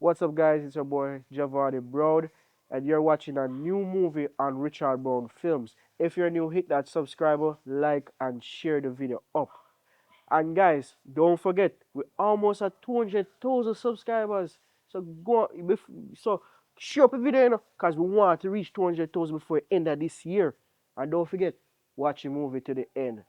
What's up, guys? It's your boy Javadi Broad, and you're watching a new movie on Richard Brown Films. If you're new, hit that subscriber, like, and share the video up. And guys, don't forget, we're almost at 200,000 subscribers. So go on, so share up the video, because we want to reach 200,000 before the end of this year. And don't forget, watch the movie to the end.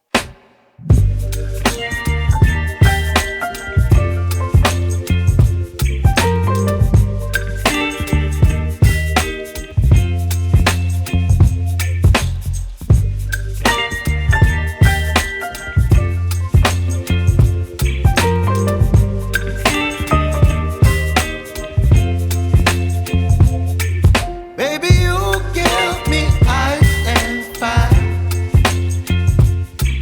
Baby, you give me ice and fire.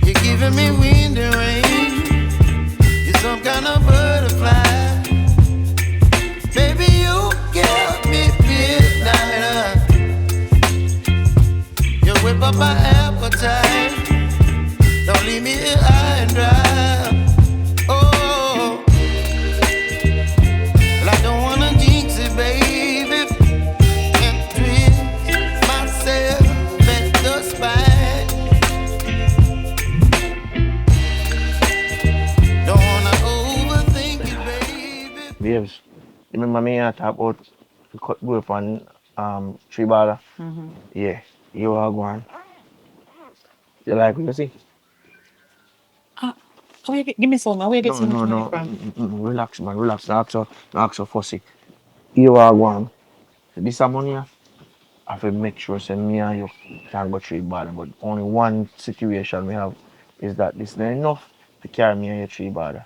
You're giving me wind and rain. You're some kind of butterfly. Baby, you give me midnight. You whip up my appetite. Don't leave me here high and dry. Oh, well, I don't wanna jinx it, baby. And twist myself at the spine. Don't wanna overthink it, baby. Babes, you remember me I talk about the cut boy on tree baller? Yeah, you are going. You like what you see? Give me some. Where you get No, so much no, money no. from? Relax, man. Relax. Not so fussy. You are going. This money, I have to make sure say me and you can go tree baller. But only one situation we have is that this not enough to carry me and your tree baller.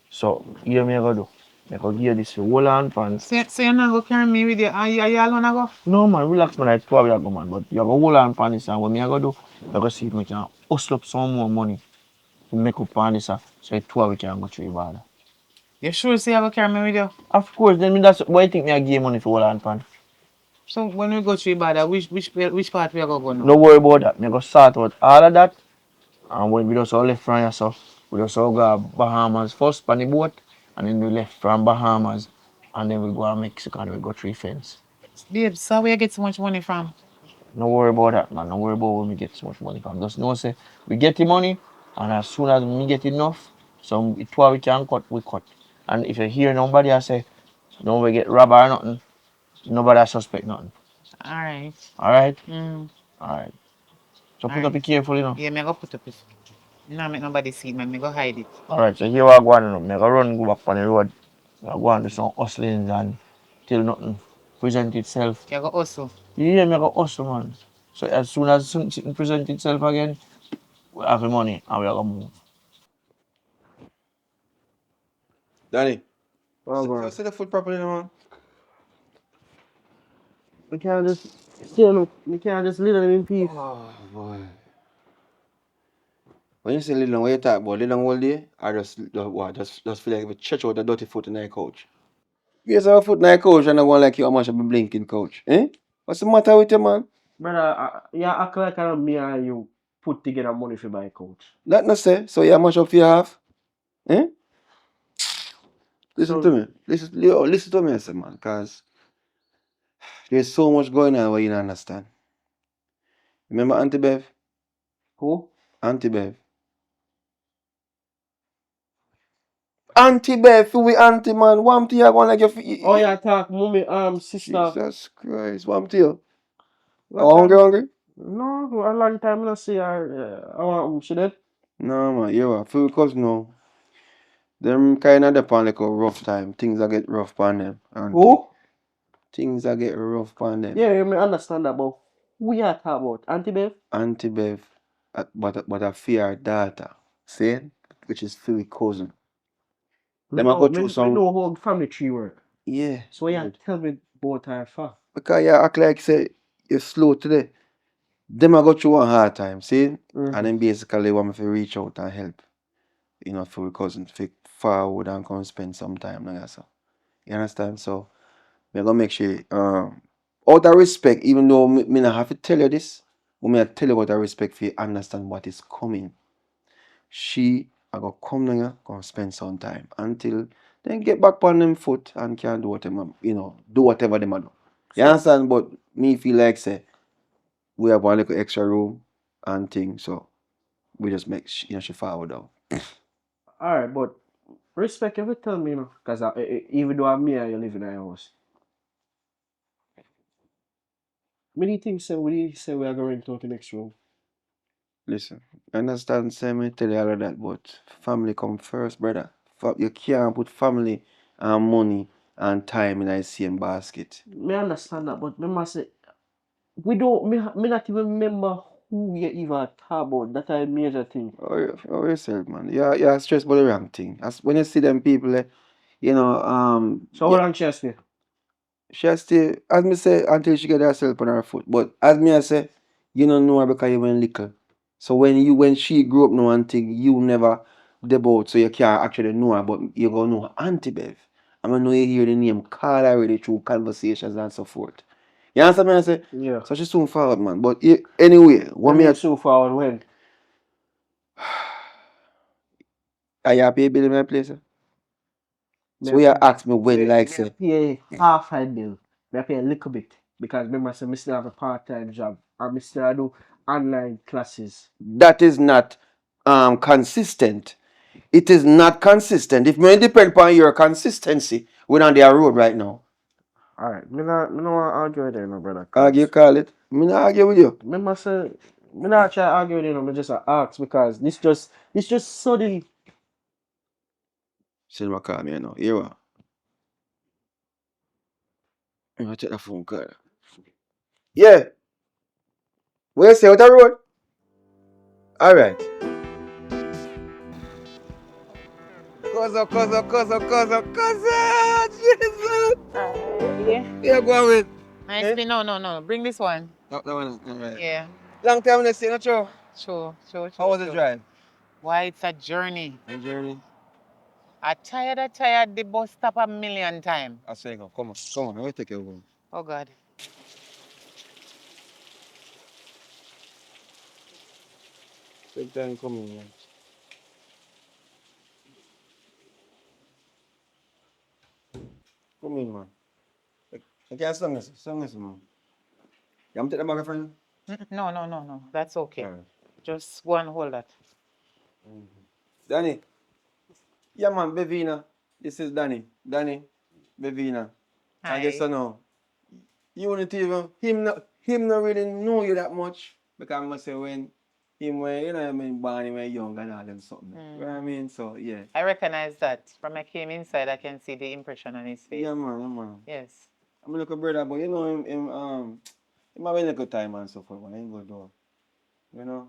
So, here me I go do. I go give you this whole hand pants. So you're not going to carry me with you? Are you alone? I go? No man, relax man, it's probably a go man, but you go hold on for this and what me I go do, I go see if we can hustle up some more money to make up on this so it we can go through bad. You sure say you going to carry me with you? Of course, then that's why you think me I give money for hold on pan. So when we go to Ibadan, which part we are going to go now? No worry about that. Me go start with all of that and when we just all left from here so we just all go Bahamas first on the boat and then we left from Bahamas and then we go to Mexico and we go through fence. Babe, so where you get so much money from? No worry about that, man. No worry about when we get so much money from. Just know, say, we get the money, and as soon as we get enough, so it what we can cut, we cut. And if you hear nobody I say, no, we get robbed or nothing, nobody I suspect nothing. Alright. Alright? Mm. Alright. So put up Alright. it careful, Yeah, me go put up it. No, make nobody see it, man. Me go hide it. Alright, so here we go on, me go run, go back on the road. I go on do some hustling and till nothing present itself. You go hustle. Yeah, me go hustle, man. So as soon as something present itself again, we have the money and we are going to move. Danny, Oh, man. say the food properly now, man. We can't just still, we can't just leave them in peace. Oh, boy. When you say lay down, what you talk about? Lay down all day? Or just feel like we stretch out the dirty foot in the couch? Yes, have a foot in the couch and I want like you how much of a blinking couch. Eh? What's the matter with you, man? Brother, you act like me and you put together money for buy a couch. That not say. So you how much of you have? Eh? Listen So- to me. Listen to me, I say, man, because there's so much going on where you don't understand. Remember Auntie Bev? Who? Auntie Bev. Auntie Bev, who we auntie, man? One thing you going like your Oh yeah, talk, mommy, sister. Jesus Christ, one thing. Long Hungry, time- hungry? No, a long time I see her. I want she dead. No, man, you are. For because no. Them kind of depend like a rough time. Things that get rough on them. auntie. Who? Things that get rough on them. Yeah, you may understand that, but who you talk about? Auntie Bev? Auntie Bev, but I fear her daughter. See? Which is Philly cousin. Them I go through me some. know how family tree work. Yeah. So you tell me about her for. Because you act like say you're slow today. Them I go through one hard time, see? Mhm. And then basically want me to reach out and help. You know, for my cousin to forward and come spend some time. Like that. You understand? So we're gonna make sure out of respect, even though me not have to tell you this, but me I tell you out of respect for you understand what is coming. She I go come now, gonna spend some time until then get back on them foot and can do whatever, do whatever them a do. You So, understand? But me feel like say we have one little extra room and thing, so we just make she forward out. alright, but respect if you tell me, because even though I'm me and you live in a house, many things say we say we are going to the next room. Listen, I understand, say me tell you all of that, but family come first, brother. You can't put family and money and time in the same basket. Me understand that, but me must say we don't. Me not even remember who we even talk about. That's a major thing. Or yourself, man. You're stressed about the wrong thing. As when you see them people, So yeah, hold on, Chesney. she still, as me say, until she get herself on her foot. But as me I say, you don't know her because you went little. So when she grew up now and thing, you never debut, so you can't actually know her, but you gonna know her Auntie Bev. I'm gonna know you hear the name called already through conversations and so forth. You understand me I say? Yeah. So she soon forward, man. But anyway, I what me mean, at so far on when? are you happy building my place? Me, So you ask me when like me say pay half a bill. Me pay a little bit because remember, say me still have a part-time job and me still do online classes. that is not consistent. It is not consistent. If me depend upon your consistency, we're on their road right now. Alright, me not want to argue with you, no brother, Argue, cause call it. Me not argue with you. remember, say me not try to argue with you, no, me just ask because this just suddenly. Cinema call me now. Here what? I'm gonna take the phone call. Yeah. Where you say what the road? Alright. Cousin, Jesus. Yeah. Yeah, go with. Nice Eh? me. No, no, no. Bring this one. That one. Alright. Yeah. Long time no see, no true. Sure, sure, How sure, was the sure. drive? Why it's a journey. The journey. I tired the bus stop a million times. I say go. Come on. I will take you home. Oh God. Take time coming, man. Come in, man. I can't song this, man. You want to take the microphone? No, no, no, no. That's okay. Alright. Just go and hold that. Danny. Yeah, man, Bevina. This is Danny. Danny, Bevina. I guess Hi. I know. You wouldn't even him not really know you that much. Because I must say when him when I mean Barney when young and all them something. You know what I mean? So yeah. I recognize that. From I came inside, I can see the impression on his face. Yeah, man. Yes. I'm a little brother, but you know him having a good time and so forth, man. I ain't good though. You know?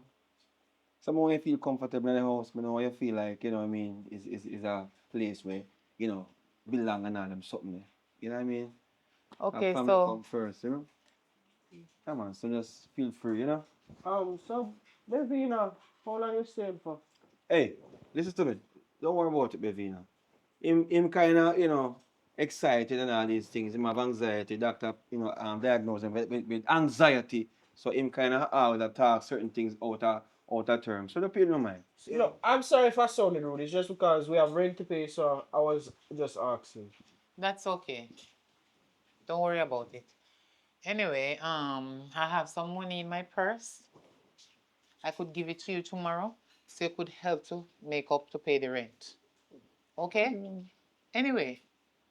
Someone you feel comfortable in the house, you know, you feel like, you know what I mean, is a place where, belong and all them something there. You know what I mean? Our Okay, family so come first, you know? Come on, so just feel free, you know? So Bevina, how long you staying for? Hey, listen to me. Don't worry about it, Bevina. Him kind of, excited and all these things. Him have anxiety. Doctor, diagnosed him with anxiety. So him kind of always talk certain things out of term. So don't pay no mind. No, I'm sorry if I sounded rude. It's just because we have rent to pay, so I was just asking. that's okay. Don't worry about it. Anyway, I have some money in my purse. I could give it to you tomorrow, so you could help to make up to pay the rent. Okay? Anyway,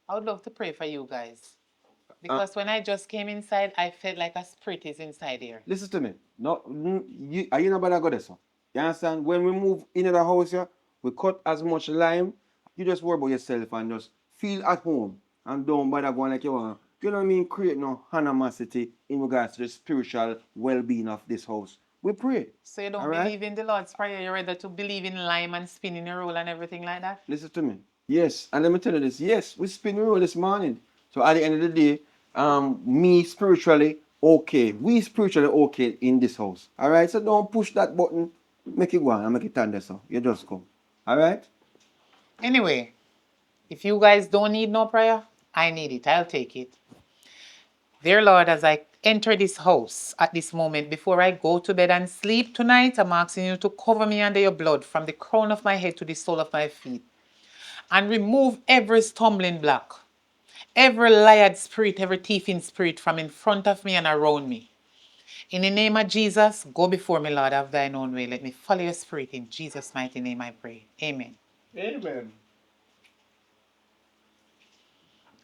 I would love to pray for you guys. Because when I just came inside, I felt like a spirit is inside here. Listen to me. No, are you not about to go there, son? You understand? When we move into the house here, we cut as much lime. You just worry about yourself and just feel at home and don't bother going like you want. You know what I mean? Create no animosity in regards to the spiritual well-being of this house. We pray. So you don't All right? believe in the Lord's Prayer? You're ready to believe in lime and spinning a roll and everything like that? Listen to me. Yes, and let me tell you this. Yes, we spin the roll this morning. So at the end of the day, me spiritually okay. We spiritually okay in this house. All right. So don't push that button. Make it go on and make it turn there. So you just come. All right. Anyway, if you guys don't need no prayer, I need it. I'll take it. Dear Lord, as I enter this house at this moment, before I go to bed and sleep tonight, I'm asking you to cover me under your blood from the crown of my head to the sole of my feet. and remove every stumbling block, every liar spirit, every thieving spirit from in front of me and around me. In the name of Jesus, go before me, Lord, have thine own way. Let me follow your spirit. In Jesus' mighty name I pray. Amen. Amen.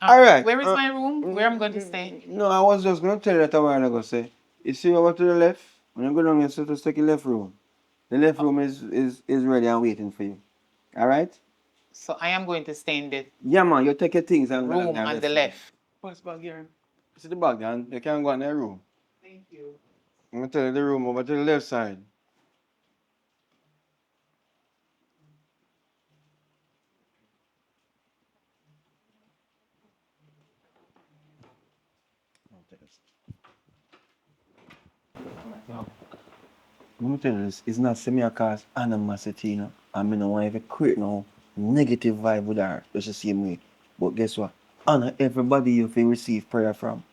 All right. Where is my room? Where I'm going to stay? No, I was just gonna tell you that a while ago. Say, you see over to the left. When you go down, you see to take the left room. The left room is ready and waiting for you. All right. So I am going to stay in the Yeah, man. You take your things and go down room there on the left room. left. Pass back here. See the bag, and you can go in the room. Thank you. I'm gonna tell you the room over to the left side. Let me tell you this, it's not semi cause animosity, you know. I mean, I want to create no negative vibe with her, just the same way. But guess what? Honor everybody you feel receive prayer from.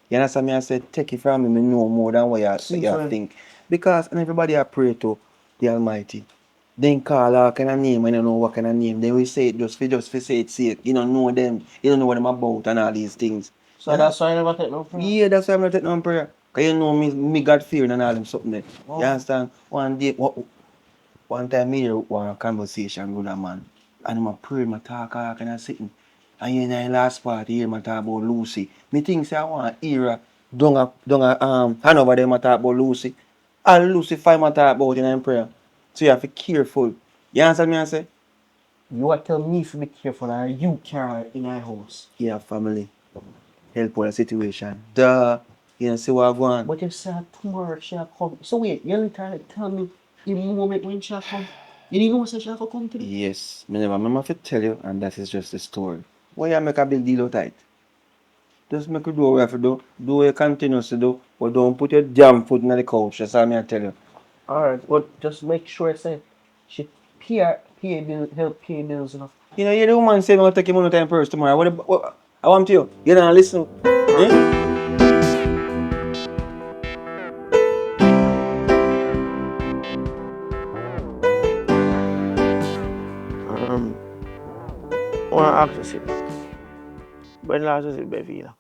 You understand me? I said, take it from me, me know more than what you think. Because and everybody I pray to the Almighty. Then call all kind of name and you don't know what kind of name. They will say it just for say it sake. You don't know them. You don't know what them about and all these things. So that's why I never take no prayer. Yeah, that's why I'm not taking on prayer. Because you know me God fear and all them something there. Oh. You understand? One time me hear one conversation with a man. And I'm pray, my talk all kind of sitting. And in the last part, hear my talk about Lucy. Me think say I want to hear a hand over there my talk about Lucy. All Lucy find my talk about in prayer. So you have to be careful. You understand me I say? You are tell me to be careful or you carry in my house. Yeah, family. Help with the situation. Duh. You know, see what I want. But you said tomorrow she'll come. So wait, you literally tell me the moment when she'll come. You didn't know what she'll come today? Yes, me never remember to tell you, and that is just the story. Why you make a big deal out of it? Just make you do what you have to do. Do what you continue to do, but don't put your damn foot in the couch. That's all me I tell you. Alright, but just make sure say she pay bill, help pay bills enough. You know, you're the woman saying I'm going to take your money time first tomorrow. What I want to you. You don't listen. Eh? Um, I want to ask you something. When last was it, Bevina?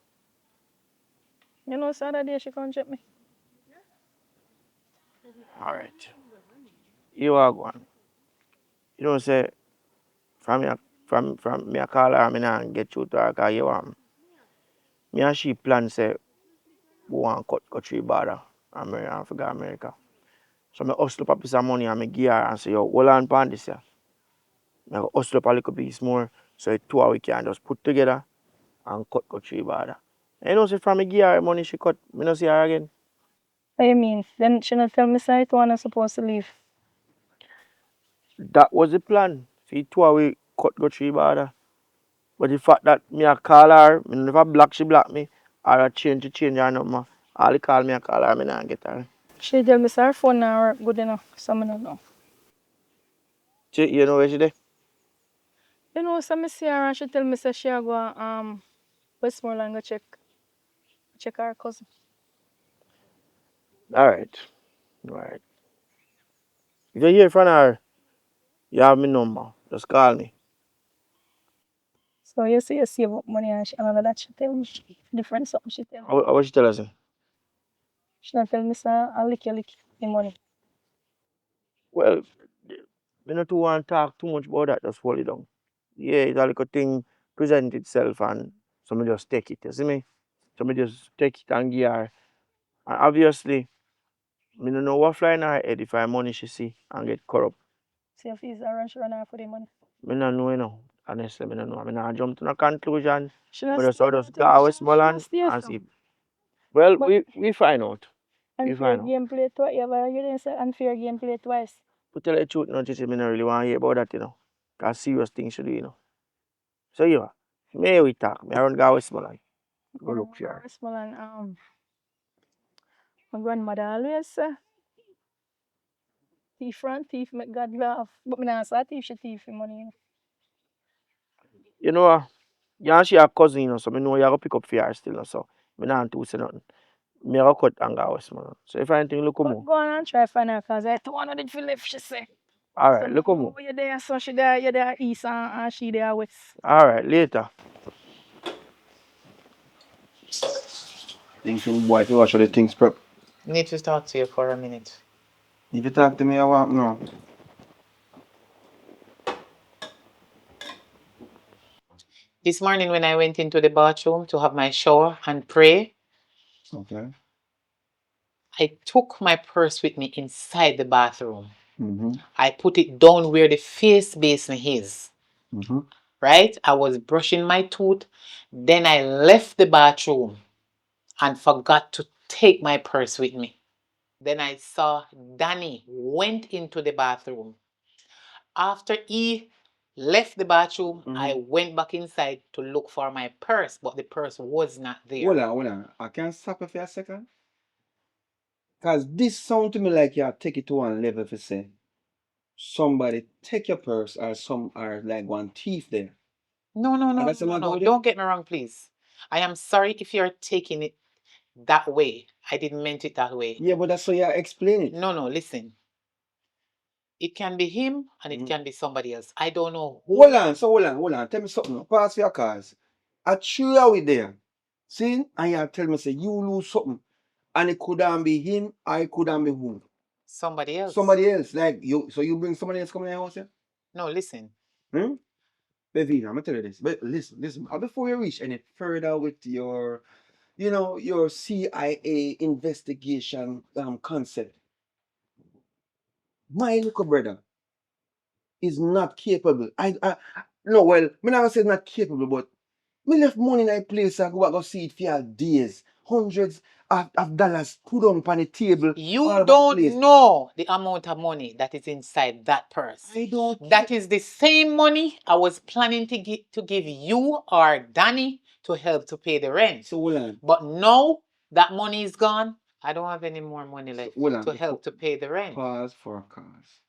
You know, Saturday she come check me. Alright. You are going. You don't say from me, from me I call her, me not get you to her because you want me and she plan say we want cut country border America and forget America. So I hustle up a piece of money and I give her and say, yo, hold on pan this here. I hustle up a little piece more so it two we can just put together and cut country border. And you know, say from me give her money she cut, me not see her again. What you mean? Then she not tell me say it one supposed to leave. That was the plan. See two we cut country border. But the fact that me I call her, me never block she block me, or I change her number. All the call me I call her, me not get her. She tell me say her phone now work good enough. So I don't know. You know where she there? You know, so me see her and she tell me say she a go Westmoreland go check her cousin. Alright. Alright. If you hear from her, you have my number. Just call me. So you see you save up money and another that she tell me. Different something she tell me. What she tell us? She not tell me say I lick the money. Well, me not too want to talk too much about that. Just hold it down. Yeah, it's a little thing present itself and so me just take it. You see me? So me just take it and give her. And obviously, me don't know what fly in her head if I money she see and get corrupt. See if he's around she run her for the money. Me not know, you know. Honestly, me don't know. Me not jump to no conclusion. She not But just, stay I just out go in out she not Westmoreland stay and so. see. Well, But we find out. We unfair find out. gameplay twice. You didn't say unfair gameplay twice. To tell you the truth, no, just me not really want to hear about that, you know. Cause serious things should do, you know. So yeah, may we talk. Me around go Westmoreland. Go look for her. Westmoreland, my grandmother always say, thief run, thief make God laugh. But me not say thief, she thief for money. You know. You know, you and she a cousin, you know, so me know you go pick up for her still, you know, so me not too say nothing. Me a go cut and go Westmoreland. So if anything look But more. go on and try find her, cause I don't want it for left, she say. All So right, look at me. you there, so she there, you there east and she there west. All right, later. Thinking, boy, if you watch all the things prep. Need to talk to you for a minute. If you talk to me, I want no. This morning when I went into the bathroom to have my shower and pray, Okay. I took my purse with me inside the bathroom. Mm-hmm. I put it down where the face basin is. Mm-hmm. Right? I was brushing my tooth. Then I left the bathroom and forgot to take my purse with me. Then I saw Danny went into the bathroom. After he left the bathroom, I Mm-hmm. went back inside to look for my purse, but the purse was not there. Hold on. I can stop you for a second. Because this sound to me like you take it to one level for say somebody take your purse or some are like one thief there. No, no, And no, that's no, the no, one go no. with it? Don't get me wrong, please. I am sorry if you're taking it that way. I didn't mean it that way. Yeah, but that's how you explain it. No, no, listen. It can be him and it Mm-hmm. can be somebody else. I don't know who. Hold on. Tell me something. Now. Pass your cars. I chew you with there. See? And you tell me, say, you lose something. And it could be him, I could be who? Somebody else. Somebody else. Like you, so you bring somebody else come in your house, yeah? No, listen. Hmm? Baby, I'm gonna tell you this. But listen. Before you reach any further with your, your CIA investigation concept, my little brother is not capable. No, well, me not say not capable, but me left money in a place I go back go see it for days. Hundreds of dollars put on the table You all over the don't place. know the amount of money that is inside that purse. I don't care. That is the same money I was planning to give you or Danny to help to pay the rent. So hold on. But now that money is gone, I don't have any more money So left hold on. to help to pay the rent. Pause for a cause.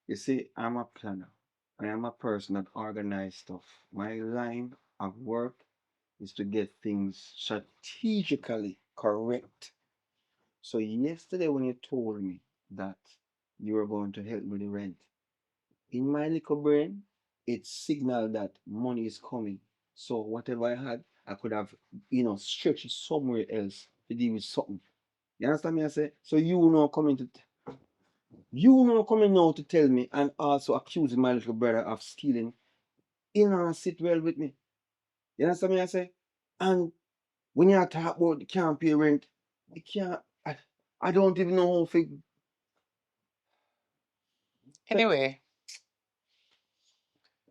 You see, I'm a planner. I am a person that organize stuff. My line of work is to get things strategically correct. So yesterday when you told me that you were going to help me with the rent, in my little brain, it signaled that money is coming. So whatever I had, I could have, stretched it somewhere else to deal with something. You understand me? I say, so you know coming now to tell me and also accusing my little brother of stealing. You know, sit well with me. You understand me? I say, and when you talk about the can't pay rent, you can't. I don't even know how to. Anyway,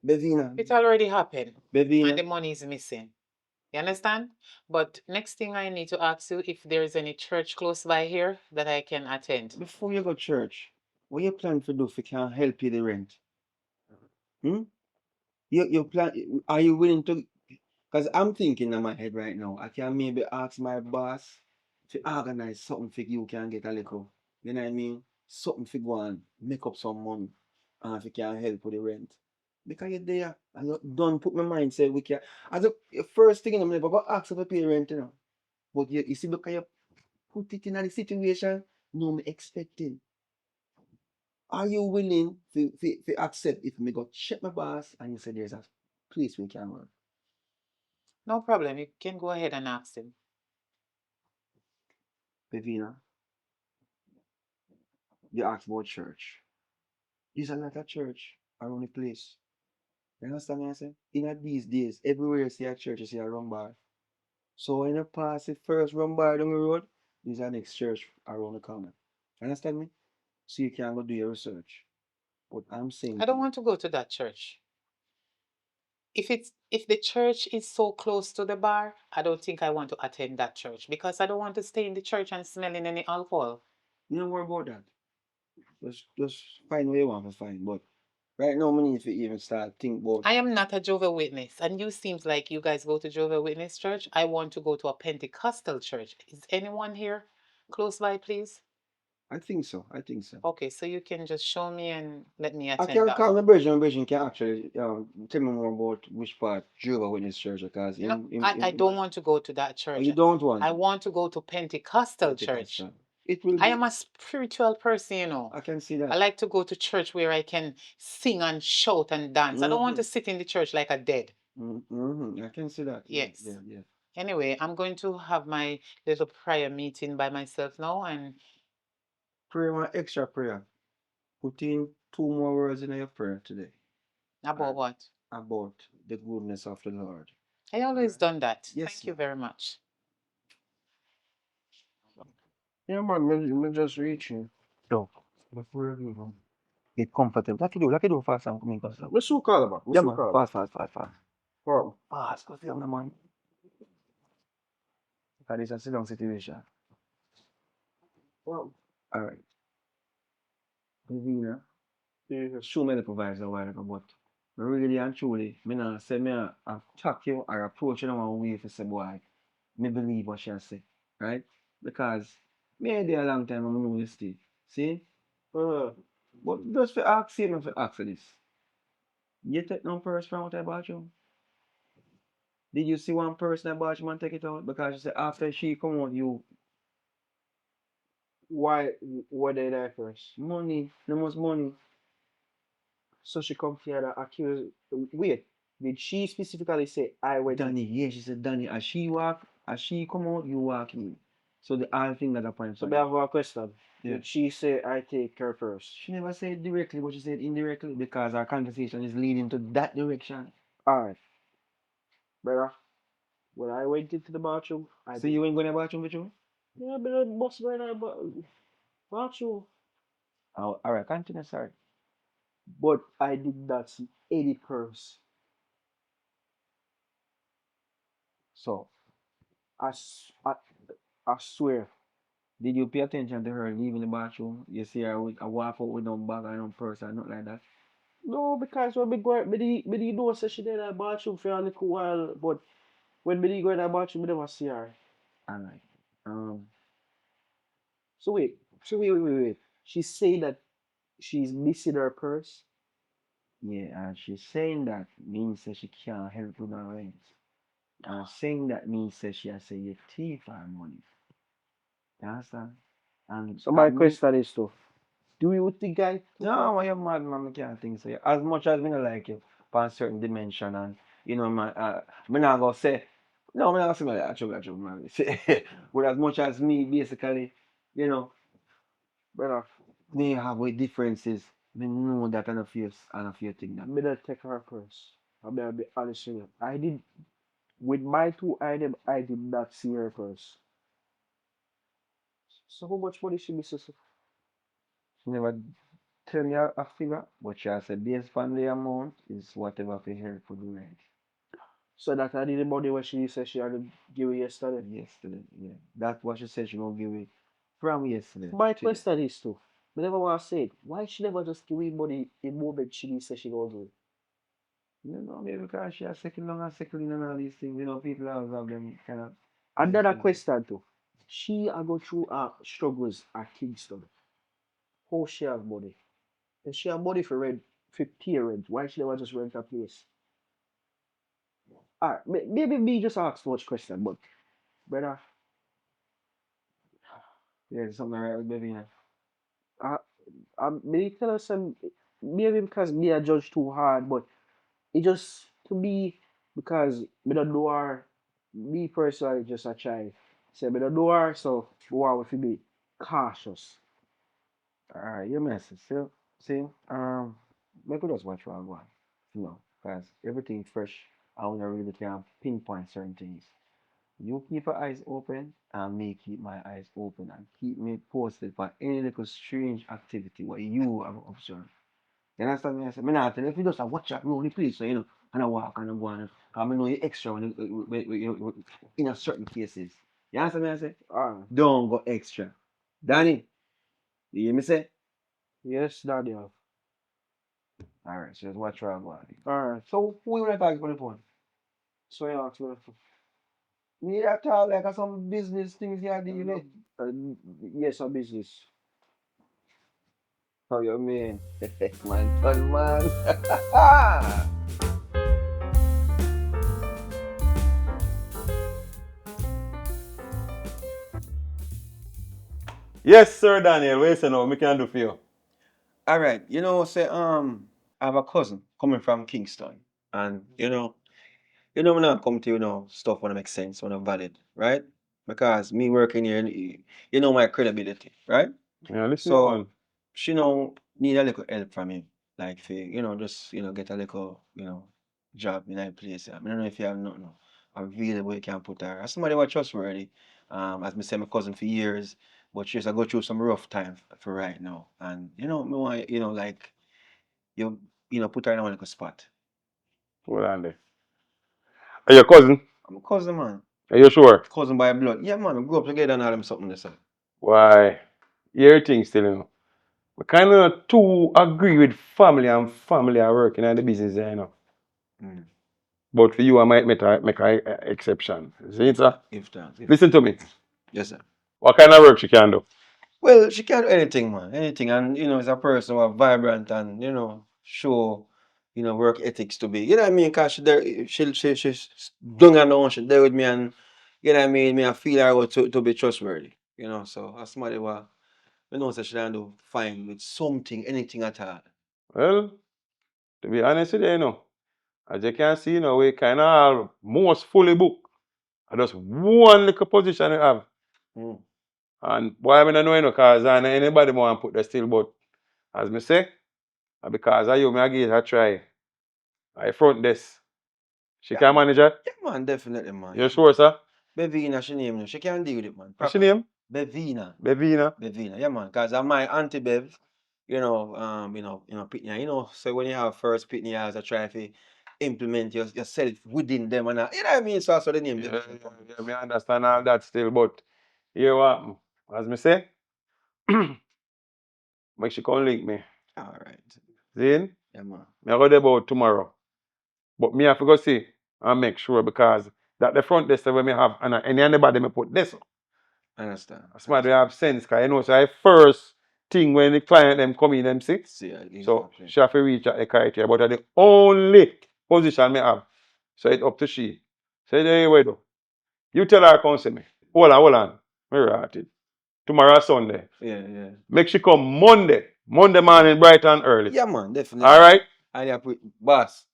Bevina, it already happened and Bevina, the money is missing. You understand? But next thing I need to ask you if there is any church close by here that I can attend. before you go church, what you plan to do if you can help you the rent? Hmm? You plan? Are you willing to? Because I'm thinking in my head right now, I can maybe ask my boss to organize something for you can get a little. You know what I mean? Something for go and make up some money. And if you can help with the rent. Because you're there. And you don't put my mind say we can. As a first thing I'm never go ask for pay rent, But you see, because you put it in a situation, no me expecting. Are you willing to accept if me go check my boss and you say there's a place we can work? No problem. You can go ahead and ask him. Pevina, you ask about church. There's a lot of church around the place. You understand what I say? In these days, everywhere you see a church, you see a rum bar. So when you pass the first rum bar down the road, there's a next church around the corner. Understand me? So you can go do your research. But I'm saying I to don't you, want to go to that church. If the church is so close to the bar, I don't think I want to attend that church because I don't want to stay in the church and smelling any alcohol. you don't worry about that. Just find what you want to find. But right now, we need to even start think about. I am not a Jehovah Witness, and you seems like you guys go to Jehovah Witness church. I want to go to a Pentecostal church. Is anyone here close by, please? I think so. I think so. Okay, so you can just show me and let me I attend can that call my one. bridge. My bridge can actually tell me more about which part Jehovah Witness Church because No, I don't want to go to that oh, church. you don't want I want to go to Pentecostal church. Pentecostal. it will I be. am a spiritual person, you know. I can see I that. like to go to church where I can sing and shout and dance. I don't want to Mm-hmm. sit in the church like a dead. Mm-hmm. I can see that. Yeah, Yes. yeah, yeah. Anyway, I'm going to have my little prayer meeting by myself now and Pray one extra prayer. Put in two more words in your prayer today. about And what? about the goodness of the Lord. I always done that. Yes, Thank you ma'am. very much. Yeah, man, me just reaching. So, before you get comfortable, like you do fast and coming fast. Me so call about. Me Yeah, so man. call. Fast, fast, fast, fast. What? Fast, because you're the man. That is a sit down situation. What? All right. Divina, Yeah. show me the provides a while ago, but really and truly, me not say me a attack you or approach you in one way for say boy, me believe what she a say, right? Because me there a long time and I know this thing. See? Uh, But just for ask you, for ask you this. You take no purse from out of the bathroom? Did you see one person in the bathroom and take it out? Because you say after she come out, you why? What did I first? money, no much money. So she come here to accuse. Wait, did she specifically say I went to? Danny, yeah, she said Danny, as she come out, you walk in. So the whole thing that happened. So I have a question. Yeah. Did she say I take her first? She never said directly, but she said indirectly because our conversation is leading to that direction. All right, brother. When I went into the bathroom, I So did. you ain't going to bathroom with you? Yeah, but I must go in the bathroom. Oh, all right, continue, sorry. But I did not see any purse. So, I, s- I swear. did you pay attention to her leaving the bathroom? You see her with a walk out with no bag or no purse or nothing like that? No, because when me go, me did know say she did in the bathroom for a little while, but when me did go in the bathroom, me never see her. All right. Um, So wait, wait. She say that she's missing her purse. yeah, and she's saying that means that she can't help with her rent. And saying that means that she has say you thief her money. You understand? And So my at me, question is to, do you think I took her? no, why you mad, man? I can't think so. As much as me not like you, for a certain dimension, and you know, man, me not gonna say, no, me not gonna say, man, actually, man. But as much as me, basically, you know, Brother, me have with differences. Me know that and a few thing that. me not take her purse. I'll be honest with you. I did, with my two items, I did not see her purse. So how much money she misses? She never tell me a figure, but she has said based on the amount is whatever for her for the rent. So that I need the money when she said she had to give it yesterday. Yesterday, yeah. That's what she said she gonna give it from yesterday My today. question is too, me never want to say it. Why she never just give me money the moment she said she gonna do it? You know, maybe because she has second long and second in and all these things, you know, people always have them kind of Another questions. question too. She a go through her struggles at Kingston. How she have money? If she have money for rent, for pay rent, why she never just rent a place? Alright, maybe me just ask too much question, but brother, Yeah, there's something right with baby. I me tell her some maybe because me I judge too hard, but it just to me because me don't know her. Me personally just a try. Say me don't know her, so we want to be cautious. Alright, your message. See, maybe just watch what I want. You know, because everything fresh, I wanna really can pinpoint certain things. You keep your eyes open and me keep my eyes open and keep me posted for any little strange activity what you have observed. You understand me? I say, me not tell you if you just watch that road, please, so you know, and I walk and I go on. Cause I know you extra in a certain cases. You understand me? I say, Alright. don't go extra. Danny, you hear me say? Yes, Daniel. Alright, so just watch where I go on. Alright. So who you want to talk on the phone? So you ask me. Me that talk like some business things you are dealing with. Yes, a business. How you mean? Man, fun man. Yes, sir, Daniel. What you say now? Me can do for you. All right, say I have a cousin coming from Kingston, and when I come to stuff when it makes sense, when it valid, right? Because me working here, my credibility, right? Yeah, listen to So one. she need a little help from him, like for just get a little job in a place. I don't know if you have nothing available you can put her. As somebody who trustworthy, as me say, my cousin for years, but she's I go through some rough time for right now, and me want like you put her in a little spot. Hold on there. Are your cousin? I'm a cousin, man. Are you sure? Cousin by blood. Yeah, man. We grew up together and all them something this. Why? Everything still, We kind of too agree with family and family are working in the business, Mm. But for you, I might make a exception. See it, sir? If that. Listen to me. Yes, sir. What kind of work she can do? Well, she can do anything, man. Anything. And, as a person who are vibrant and, show, work ethics to be. You know what I mean? Because she's doing her own. She's there with me and, you know what I mean? Me, I feel her out to be trustworthy. So as somebody who, say she can do fine with something, anything at all. Well, to be honest with you, as you can see, we kind of most fully booked. I just one little position we have. Mm. And why I don't know, because anybody want to put the still, but as me say, because of you, me I give it a try. I front this. She Yeah, can manage it? yeah, man, definitely, man. You sure, sir? Bevina, she name, she can deal with it, man. What's your Proper. name? Bevina. Bevina. Bevina, yeah, man. Cause I'm my Auntie Bev, pitney. So when you have first pitney, you have to try to implement yourself within them, and you know what I mean. So that's what the name. Yeah, me understand all that still, but here what, as me say, make she come link me. All right. See? Yeah, man. Me I go there about tomorrow. But me have to go see and make sure because that the front desk where me have and anybody me put this. I understand. Somebody have sense, because so I first thing when the client them come in them see. See, So exactly. she have to reach out the criteria. But that's the only position me have. So it's up to she. So there you go. You tell her come see me. Hold on. Me write it. Tomorrow Sunday. Yeah. Make she come Monday. Monday morning bright and early. Yeah, man, definitely. All right? Boss,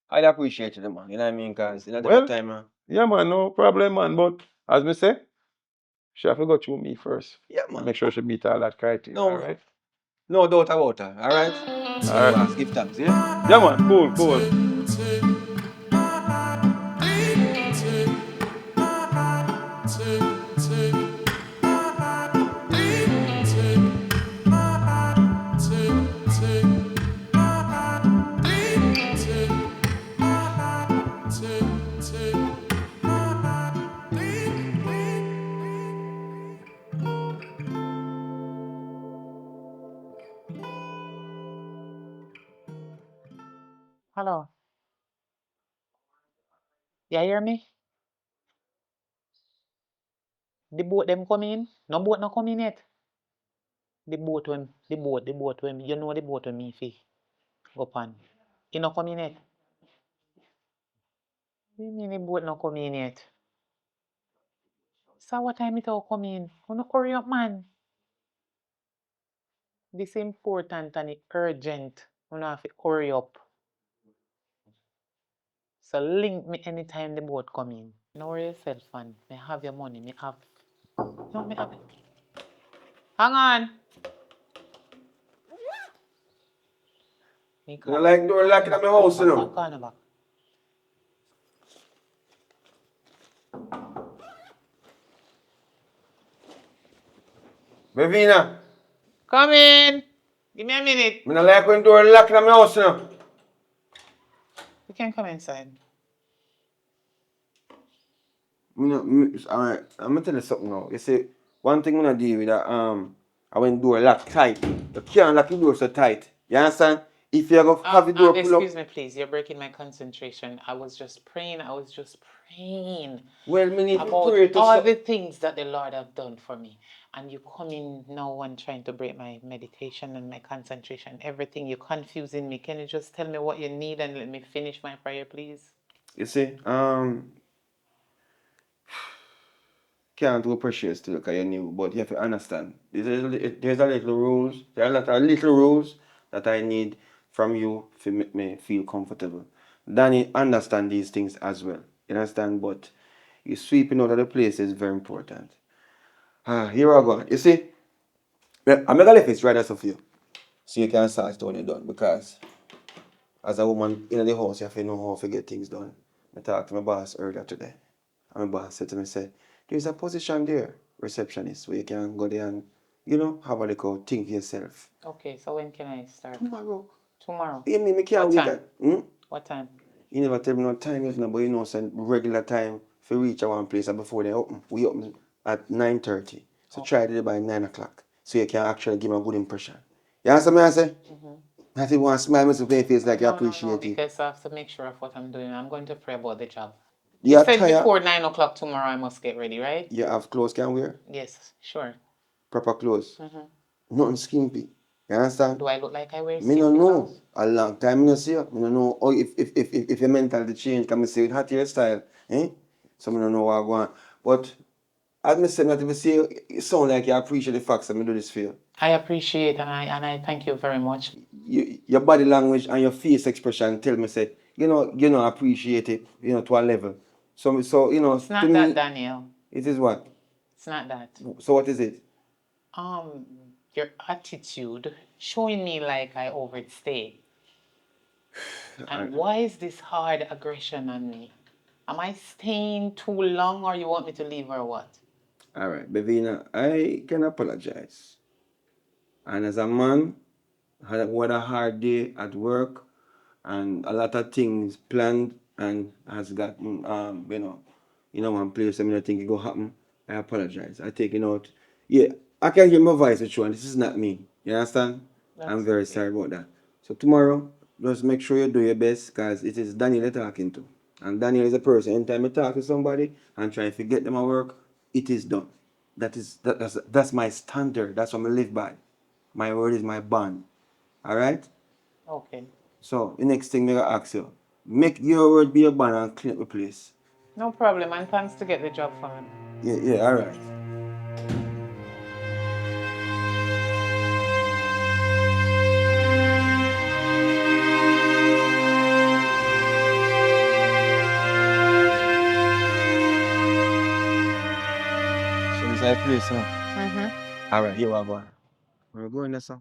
I appreciate it, man. You know what I mean? Cause at Well, time, man. yeah, man, no problem, man. But as me say, she have to go through me first. Yeah, And man. make sure she meet all that criteria. All No, right? no doubt about that. All right. All right. Boss, give thanks, yeah. Yeah, man. Cool. Hello. You hear me? The boat them come in? No boat no come in yet. The boat when you know the boat when me fi go pan. You no come in yet. What you mean the boat no come in yet? So what time it all come in? You no hurry up, man. This important and it urgent. You no have to hurry up. So link me anytime the boat come in. No worry yourself, man. Me have your money. Me have. No, me have. Hang on. Me You call. like door locking at my house, Call back. Bevina, Come in. Give me a minute. I don't like when door locking at my house, You can come inside. All right, I'm gonna tell you something now. You see, one thing I'm gonna deal with that I when door lock tight. You can't lock the door so tight. You understand? If you go have the door pull up. Excuse me, please. You're breaking my concentration. I was just praying. Well, me need to About pray to all so. the things that the Lord have done for me. And you come in now and trying to break my meditation and my concentration. Everything. You're confusing me. Can you just tell me what you need and let me finish my prayer, please? You see, can't go precious to look at your new, but you have to understand. There's a little rules. There are a lot of little rules that I need from you to make me feel comfortable. Danny understand these things as well. You understand? But you sweeping out of the place is very important. Here I go. You see, I'm gonna let this right as of you. So you can start when you're done. Because as a woman in the house, you have to know how to get things done. I talked to my boss earlier today. And my boss said to me, say, there's a position there, receptionist, where you can go there and, have a little think yourself. Okay, so when can I start? Tomorrow. Tomorrow. You mean me can't What wait time? that? What time? You never tell me no time yet, no, but say regular time for reach a one place and before they open. We open at 9:30. So try it by 9 o'clock. So you can actually give me a good impression. You understand what I say? I think one smile makes your face like you No, no, no, appreciate it. because I have to make sure of what I'm doing. I'm going to pray about the job. You You are said tired, before 9 o'clock tomorrow I must get ready, right? you have clothes can wear, Yes, sure. proper clothes. Nothing skimpy. You understand? Do I look like I wear Me no skimpy know. clothes? A long time me no see you. Me no know if your mentality change, can me see with hot hairstyle. Eh? So me no know what I want. But as me say, not if you see you, it sound like you appreciate the fact that me do this for you. I appreciate and I thank you very much. Your body language and your face expression tell me say, appreciate it, to a level. It's To not that, me, Daniel. it is what? It's not that. So what is it? Um, your attitude showing me like I overstay. And why is this hard aggression on me? Am I staying too long or you want me to leave or what? All right, Bevina, I can apologize. And as a man, had a hard day at work and a lot of things planned and has gotten one place I mean I think it go happen. I apologize. I take it out. Yeah, I can hear my voice with you and this is not me. You understand? I'm That's very okay. sorry about that. So tomorrow, just make sure you do your best because it is Daniel you're talking to. And Daniel is a person. Anytime you talk to somebody and try to get them at work, it is done. That's my standard. That's what I live by. My word is my bond. Alright? Okay. So the next thing me gonna ask you, make your word be your bond and clean up the place. No problem, and thanks to get the job for me. Yeah, alright. So this is a place, huh? Alright, here we go. We're going there, sir.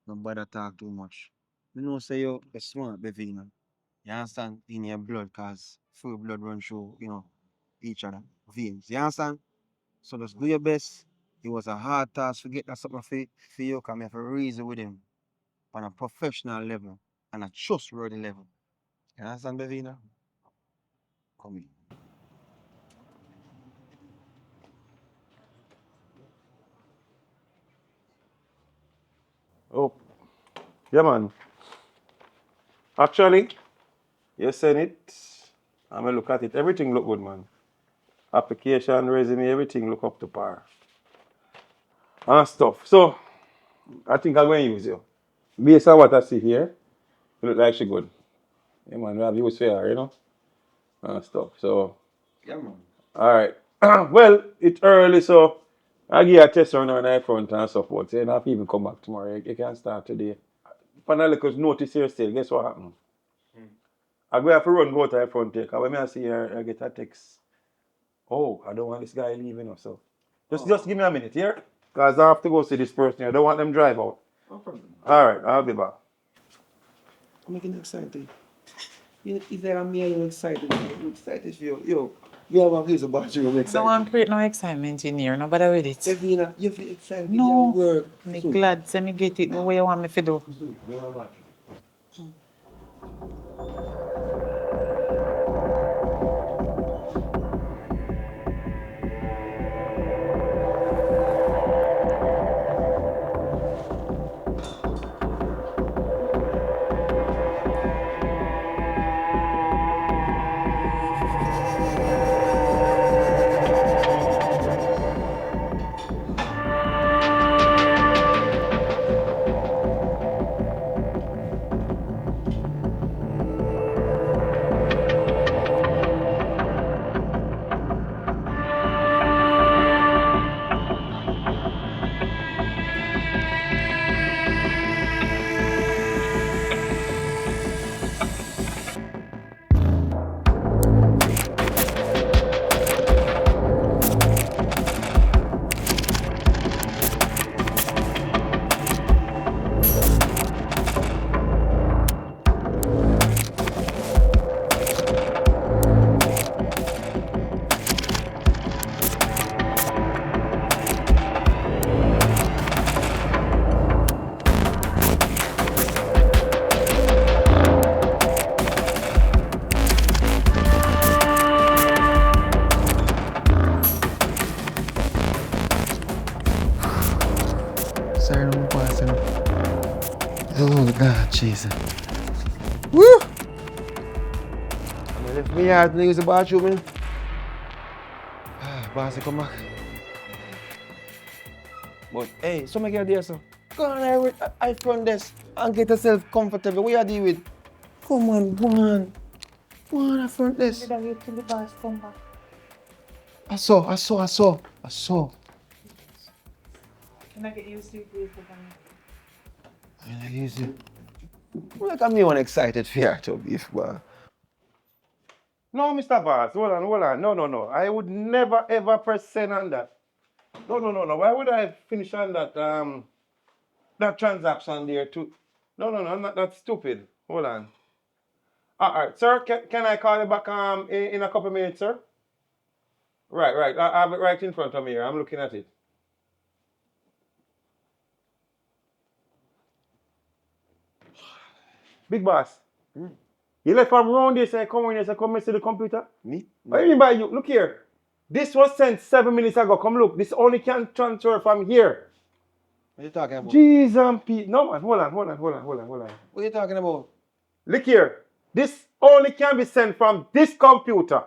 Don't bother talk too much. You know, say you're smart, Bevina. You understand? In your blood, cause full blood run through, each other veins. You understand? So just do your best. It was a hard task to get that something for you, cause me have a reason with him on a professional level and a trustworthy level. You understand, Bevina? Come in. Oh, yeah, man. Actually, you send it. I'm gonna look at it. Everything look good, man. Application, resume, everything look up to par. And stuff. So, I think I'm going to use you. Based on what I see here, you look like she good. Yeah, man, we have use for her, and stuff. So, Yeah, man. all right. Well, it's early, so I give you a test run on the front and support. So, you don't have to even come back tomorrow. You can start today. Panelic notice here still. Guess what happened? I go have to run go to the front take. When I see her, I get a text. Oh, I don't want this guy leaving or so. Just give me a minute here. Because I have to go see this person. I don't want them drive out. No problem. All right, I'll be back. I'm making excited. If there are me, I'm excited. I'm excited for you. Yo, you have a reason about you. I'm excited. No one create no excitement in here. No bother with it. Evina, you feel excited No. with your work. Me glad. Say me get it. No way you want me to do. Jesus. Woo! I left me out and use the bathroom. Boss, come back. But hey, some girl there, so go on, I front desk and get yourself comfortable. What you deal with? Come on, go on. Go on, I front desk. Did I wait till the boss come back? I saw. Can I get used to it? I use it. Look at me one excited for you to beef, boy. No, Mr. Boss, hold on. No. I would never ever press send on that. No. Why would I finish on that transaction there too? No, I'm not that stupid. Hold on. All right, sir, can I call you back in a couple minutes, sir? Right. I have it right in front of me here. I'm looking at it. Big boss. You left from around this and come in here, come and see the computer? Me? What do you mean by you? Look here. This was sent 7 minutes ago. Come look. This only can transfer from here. What are you talking about? Jeez and Pete. No man, hold on. What are you talking about? Look here. This only can be sent from this computer.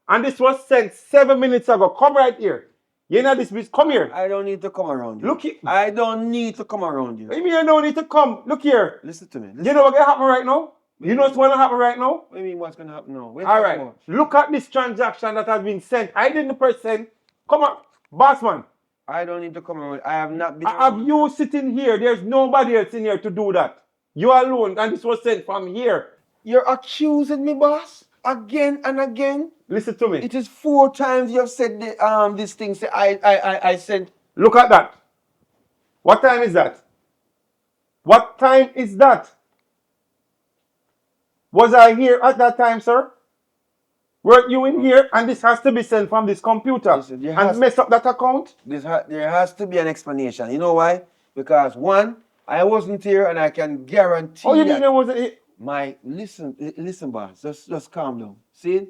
And this was sent 7 minutes ago. Come right here. You know this bitch. Come here. I don't need to come around you. Look here. I don't need to come around you. What do you mean you don't need to come? Look here. Listen to me. You know what's going to happen right now? You know what's going to happen right now? What do you mean what's going to happen now? All right. Look at this transaction that has been sent. I didn't press send. Come on. Boss man. I don't need to come around. I have not been. Have you sitting here? There's nobody else in here to do that. You alone. And this was sent from here. You're accusing me, boss? Again and again? Listen to me. It is 4 times you have said this thing. Say I sent. Look at that. What time is that? What time is that? Was I here at that time, sir? Weren't you in here? And this has to be sent from this computer. Listen, and mess up that account? There has to be an explanation. You know why? Because one, I wasn't here and I can guarantee. Oh, you mean there wasn't here? Listen, boss. Just calm down. See?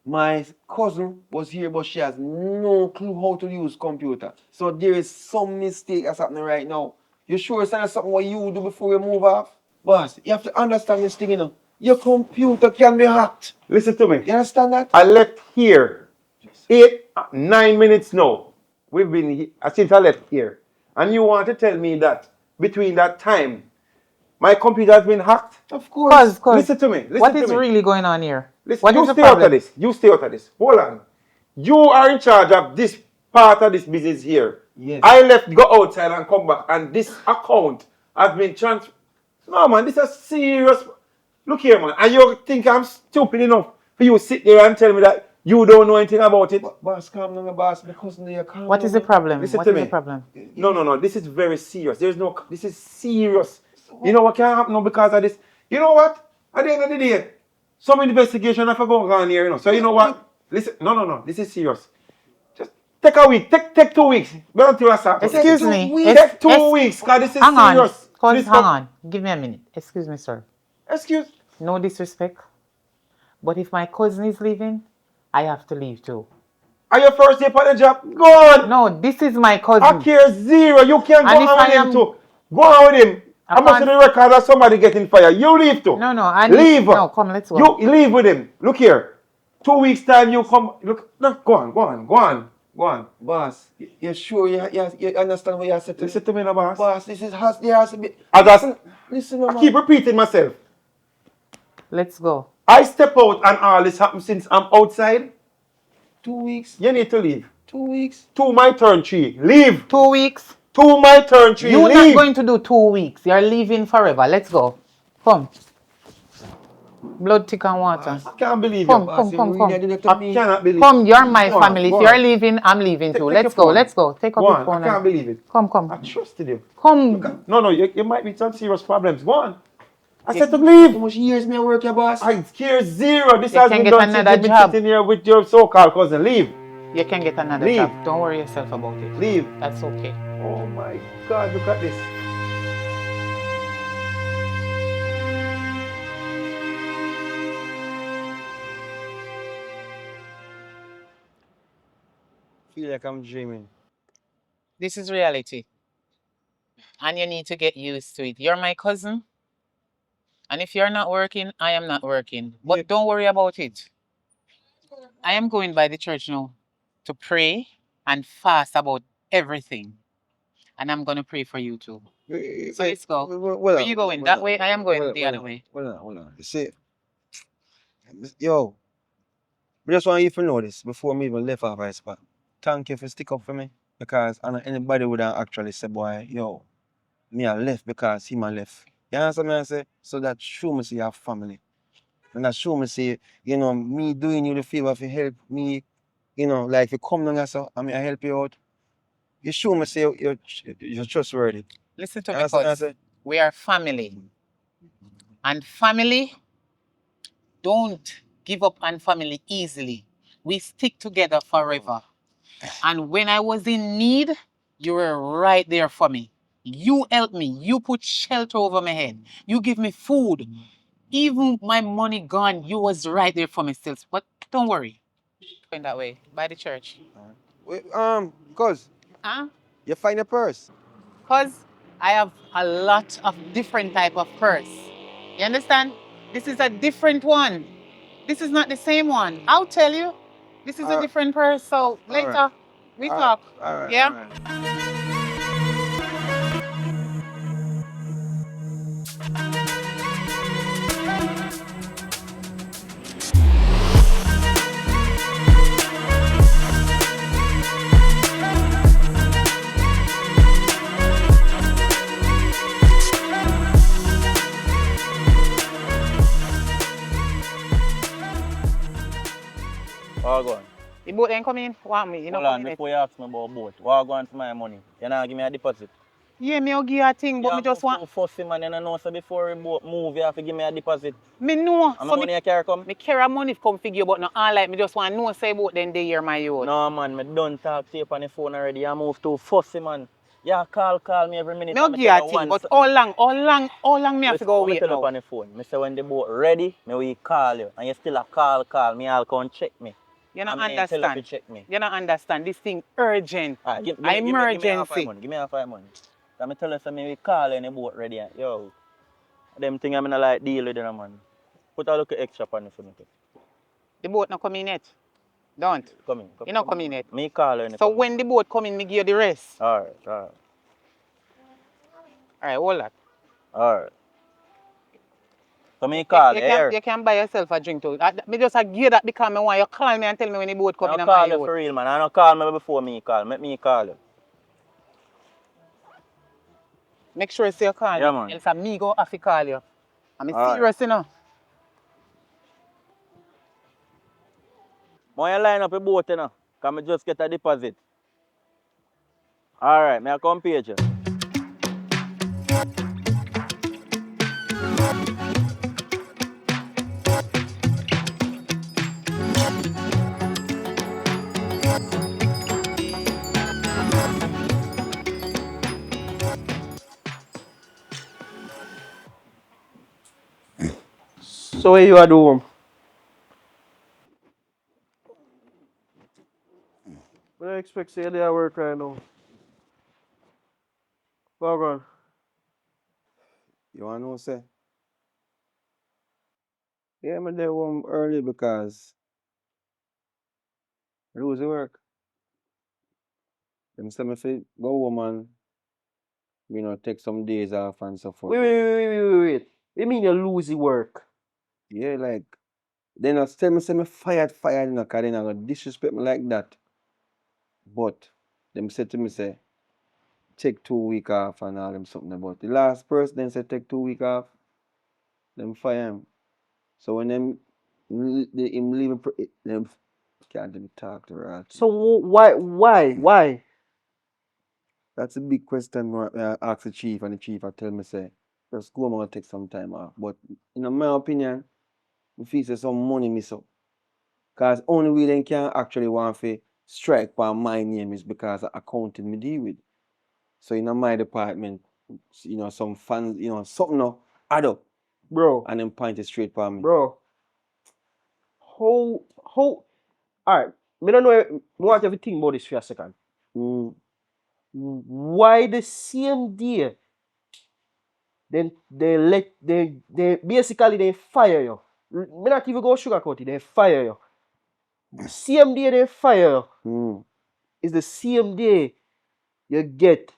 My cousin was here, but she has no clue how to use computer. So there is some mistake that's happening right now. You sure it's not something what you do before you move off? Boss, you have to understand this thing, you know. Your computer can be hacked. Listen to me. You understand that? I left here 9 minutes now. We've been here since I left here. And you want to tell me that between that time, my computer has been hacked? Of course. Cause listen to me. What is really going on here? Listen, What you is the stay out problem? of this. You stay out of this. Hold on. You are in charge of this part of this business here. Yes. I left, go outside and come back, and this account has been transferred. No, man, this is serious. Look here, man. And you think I'm stupid enough for you to sit there and tell me that you don't know anything about it? Boss, calm down, boss, because you're calm. What is the problem? Listen What to is me. the problem? No. This is very serious. This is serious. You know what can happen now because of this? You know what? At the end of the day, some investigation have to go on here, you know. So you know what? Listen, no. This is serious. Just take a week. Take 2 weeks. Go until I start. Excuse me. Take 2 weeks, because this is Hang on. serious. Hang on. Give me a minute. Excuse me, sir. Excuse. No disrespect. But if my cousin is leaving, I have to leave too. Are you first day for the job? Go on. No, this is my cousin. I care zero. You can't And go if on I with him am- too. Go on with him. I I'm not can't- the record of somebody getting fired. You leave too. No, Leave. No, come, let's go. You leave with him. Look here. 2 weeks time you come. Look. No, go on. Boss, you sure you understand what you have said to me? Listen to me now, boss. Boss, there has to be. Listen, I keep repeating myself. Let's go. I step out and all this happened since I'm outside. 2 weeks. You need to leave. 2 weeks. 2 my turn 3. Leave. 2 weeks. 2 my turn 3. You're leave. not going to do 2 weeks. You're leaving forever. Let's go. Come. Blood, thick and water. I can't believe Come, you. come. I cannot believe. Come, you're my Go on, family. go If you're on. leaving, I'm leaving too. Take Let's your go. phone. Let's go. Take up Go your on. phone. I can't believe it. Come. I trusted you. Come. No, you might be some serious problems. Go on. I said to leave. How much years me I work here, boss? I care zero. This You has can been get done since another you've been job. sitting here with your so-called cousin. Leave. You can get another Leave. job. Don't worry yourself about it. Leave. That's okay. Oh my God, look at this. Feel like I'm dreaming. This is reality. And you need to get used to it. You're my cousin. And if you're not working, I am not working. But don't worry about it. I am going by the church now to pray and fast about everything. And I'm going to pray for you too. So let's go. Where you going? That way? I am going the other way. Hold on. You see, yo, I just want you to know this before me even left off our spot. Thank you for stick up for me. Because I know anybody would have actually say, boy, yo, me I left because he my left. You understand me I say? So that show me see your family. And that show me see, me doing you the favor to help me, like if you come down and so, I mean I help you out. You show me say you're trustworthy. Listen to You me, understand me I cuz say? we are family. And family don't give up on family easily. We stick together forever. And when I was in need, you were right there for me. You helped me. You put shelter over my head. You give me food. Even my money gone, you was right there for me still. But don't worry. Going that way, by the church. Wait, cuz, Huh? you find a purse. Because I have a lot of different type of purse. You understand? This is a different one. This is not the same one. I'll tell you. This is a Alright, different purse. So alright, later, we alright, talk. alright, Yeah? alright. What go on? The boat ain't coming in. Want me? You know Hold on, coming in. before you ask me about boat, what go on for my money? You not give me a deposit. Yeah, me will give you a thing, but You me just move want. too fussy, man. You know, so before the boat move, you have to give me a deposit. Me know. And my So money I carry come? me carry money come figure, but not all like me just want to know say about then they hear my youth. No, man, me done talk to you on the phone already. You move too fussy, man. You call me every minute Me will and me give you tell a you thing, one but something. how long me have to Listen, go what me wait tell you now? on the phone? Me say when the boat ready, me will call you. And you still a call me, I'll come check me. You don't And me tell you to understand. check me. You don't understand. This thing urgent. Alright, give me half my Emergency. money. Give me half my money. So me tell you, so me will call you and the boat ready. Yo, them thing I'm not like deal with them, man. Put a little extra on it for me. The boat not coming yet. Don't. Come in. You not coming yet. Me call you when you So come. when the boat coming, me give you the rest. Alright. Alright, hold that. Alright. So me call you, here. You can buy yourself a drink too. Me just a give that because me want you call me and tell me when the boat I coming don't and my call you youth. for real, man. I don't call me before me call. Let me call you. Make sure you say you call Yeah, me. man. Else me go have to call you. I'm Alright. serious, you know. When you line up your boat, you know, can me just get a deposit. Alright, me I come page you. So where you are doing? What I expect say they are work right now. Log on. You wanna know say? Yeah, I'm there home early because I lose the work. Them say me fi go home and take some days off and so forth. Wait. You mean you lose the work? Yeah, like then I tell me say me fired, cause they not gonna disrespect me like that. But them said to me say take 2 week off and all them something about the last person then say take 2 week off, them fire him. So when him leaving them can't even talk to her. So why? That's a big question I ask the chief and the chief I tell me say just go, I'm gonna take some time off. But in my opinion, I feel say some money miss up. Cause only way they can actually want to strike by my name is because of accounting me deal with. So in my department, some funds, something no add up Bro, and then point it straight for me. bro. How alright. Me don't know what everything about this for a second. Mm. Why the same day then they basically they fire you. Me not even go sugarcoat it, they fire you. Same day they fire you is the same day you get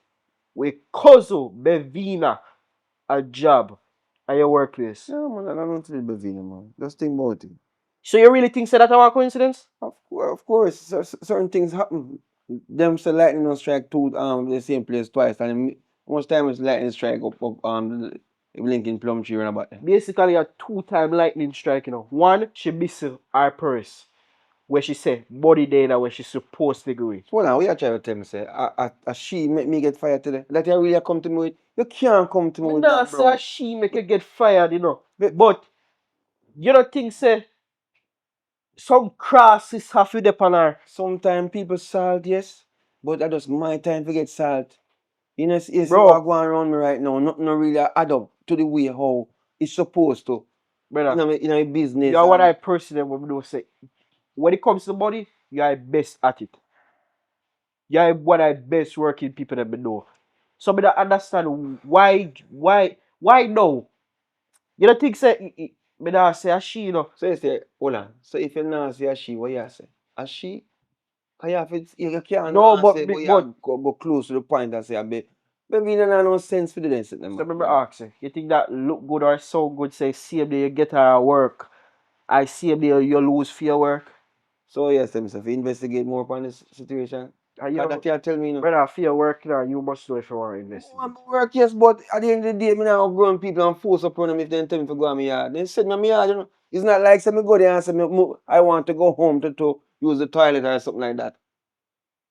with Kozo Bevina a job at your workplace. Yeah, man, I don't feel Bavina, man. Just think about it. So you really think so that a coincidence? Of course, certain things happen. Them say lightning don't strike two the same place twice, and most times lightning strike up the Lincoln Plum Tree and about them. Basically a two-time lightning strike, you know. One, she miss her purse. Where she say body day that where she supposed to go with. So now we are trying to tell me say she make me get fired today. That you really come to me with. You can't come to me Me with nah that, say bro. she make you get fired, you know. But you don't think say some crosses have to depend on her. Sometimes people salt, yes, but that just my time to get salt. You know, see what Bro, going around me right now. Nothing really add up to the way how it's supposed to. brother, In my you business are what and I personally would do say. When it comes to body, you are best at it. You are what I best working people that me know. So me don't understand why no. You don't think say me not say a she, you know. so you say, hold on. So if you not say a she, what you say? A she? Cause you have to, you can't No, not but say, but you but have go close to the point and say a bit. Maybe you don't have no sense for the dance, so man. me ask you, you think that look good or sound good? Say same day you get her work, I same day you lose for your work. So yes, if you investigate more upon this situation, And you cause know, that you tell me, you know. brother, for your work now, you must know if you want to investigate. I'm work, yes, but at the end of the day, me now grown people and force upon them if they tell me to go on my yard. They said me yard, you know. It's not like say me go there and say I want to go home to use the toilet or something like that.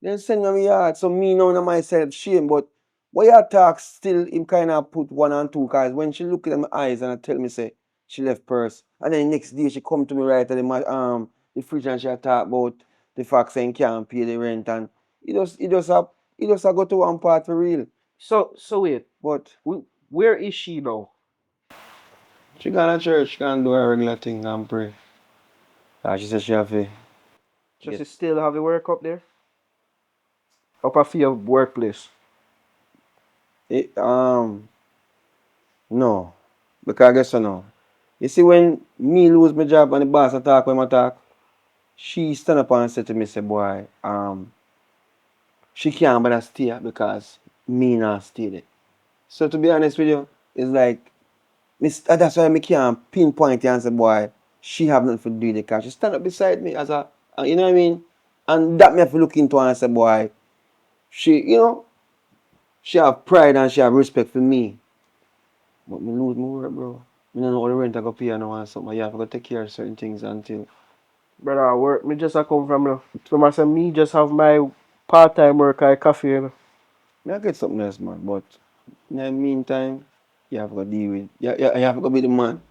Then send me on my yard. So me now myself shame, but what you talk still him kind of put one and two cause when she look at my eyes and tell me say she left purse. And then next day she come to me right at the fridge and she talk about the fact saying can't pay the rent and it just a go to one part for real. So wait, But where is she now? she gone to church, she gonna do her regular thing and pray. She said she have to Does she get still have the work up there? Up at your workplace? it, no. Because I guess so no. You see when me lose my job and the boss attack when I talk, she stand up and said to me, say boy, she can't but stay because me not stay there. So to be honest with you, it's like that's why I can't pinpoint it and say boy, she have nothing to do with it because she stand up beside me as you know what I mean? And that me have to look into and say boy, she she have pride and she have respect for me. But me lose my work, bro. Me don't know how the rent I go pay now and something. You have to go take care of certain things until Brother, I work. Me just a come from so I say me just have my part-time work at a cafe. You know. me I get something else, man. But in the meantime, you have to go deal with. You have to go be the man.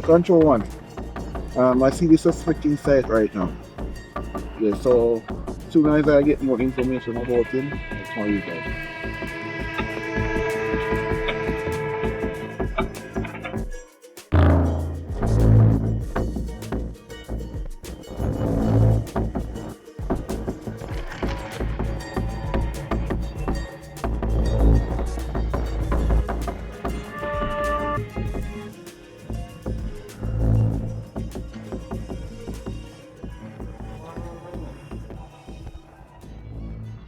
Control one. I see the suspect inside right now. Yeah, so soon as I get more information about him, I'll call you guys.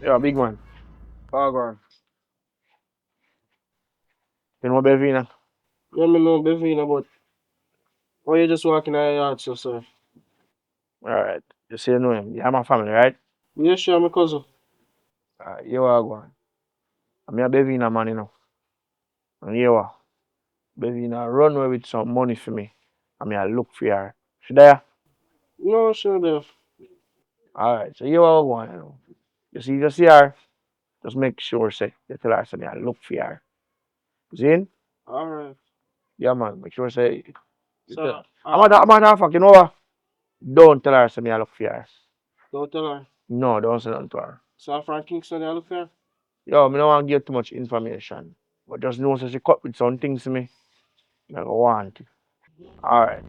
Yeah, big man. Oh, go on. You know Bevina? Yeah, me know Bevina, but why you just walking out of your yard, so sir? Alright. You say you know him. Yeah, my family, right? Yeah, sure, my cousin. You are going. I'm a Bevina man, you know. And you are. Bevina run away with some money for me. I look for her. She there? No, sure, there. Alright, so you are going, you know. You see her. Just make sure say you tell her say me I look for her. Zin? Alright. Yeah man, make sure say you So, tell her. I'm a fuck, you know what? Don't tell her say me I look for her. don't tell her. No, don't say nothing to her. So from Kingston, I look for. Yo, me don't want to give too much information. But just know say she cut with some things to me. I go want it. Alright.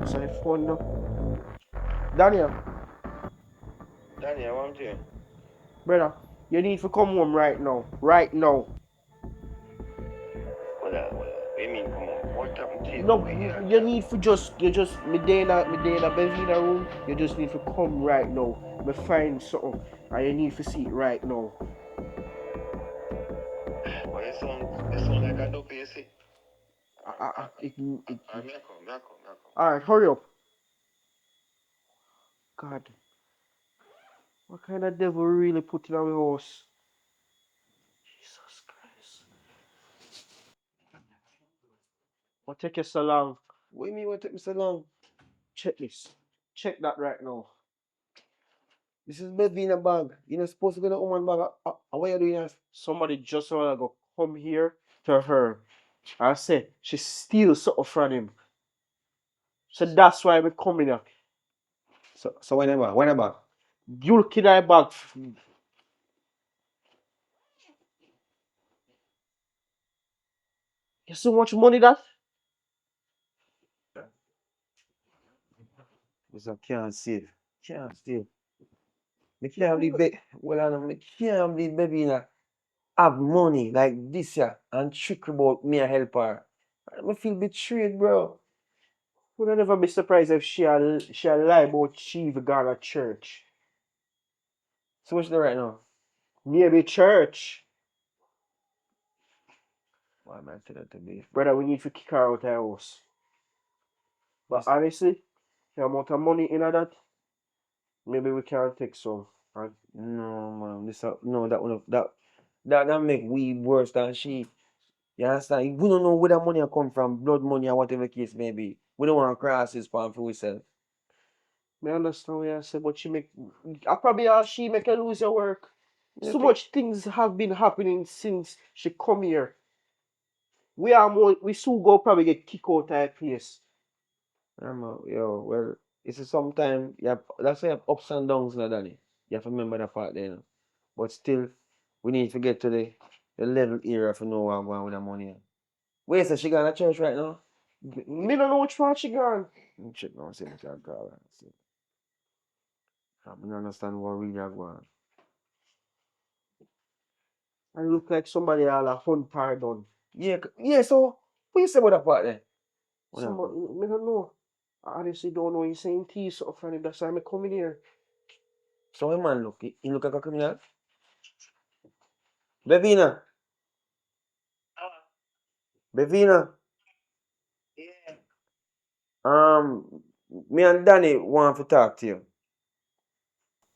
So the phone now. Daniel, Danny, I want you. brother, you need to come home right now. Right now. What do you mean, come on? What happened to you? No, Where you at? you need to just me day in a Bevina room. You just need to come right now. Me find something, and you need to see it right now. Well, you sound like a duck, you see. It. Me a come, me a come, me a come. All right, hurry up. God, what kind of devil really put in our house? Jesus Christ. What take you so long? What do you mean, what took me so long? Check this. Check that right now. This is baby in a bag. You're not supposed to go in a woman bag. What are you doing here? Somebody just wanna go come here to her and say she steals something from him. So that's why we coming here. So whenever, whenever. You look in her bag. You see how much money that? Because I can't save. Can't save. Me can't believe well, I know, me can't believe baby in a have money like this yeah and trick about me and help her. I feel betrayed, bro. Would never be surprised if she a lie about she even gone to church. So what's there right now? Maybe church. Why am I telling that to be? Brother, we need to kick her out of the house. But honestly, the amount of money in that, maybe we can take some. And No man, no that one that make we worse than she. You understand? We don't know where that money come from, blood money or whatever case may be. We don't want to cross this palm for ourselves. I understand what you say, but I probably she make her lose your work. You So think? much things have been happening since she come here. We soon go probably get kicked out of that place. Yo, well, it's sometimes yeah, that's why you have ups and downs now, Danny. You have to remember that part there. You know. But still, we need to get to the level era to know what I'm going with the money. Wait, so she got to church right now? Me don't know which part she gone. Let me check now, see if I can call her. See. I don't understand what really are going. I look like somebody all a hunt pardon. Yeah, yeah. So what you say about that part then? What Somebody, happened? me don't know. I honestly don't know. He's saying tea something from him. That's why I'm coming here. So my man look, he look like a criminal. Bevina, Bevina. Me and Danny want to talk to you.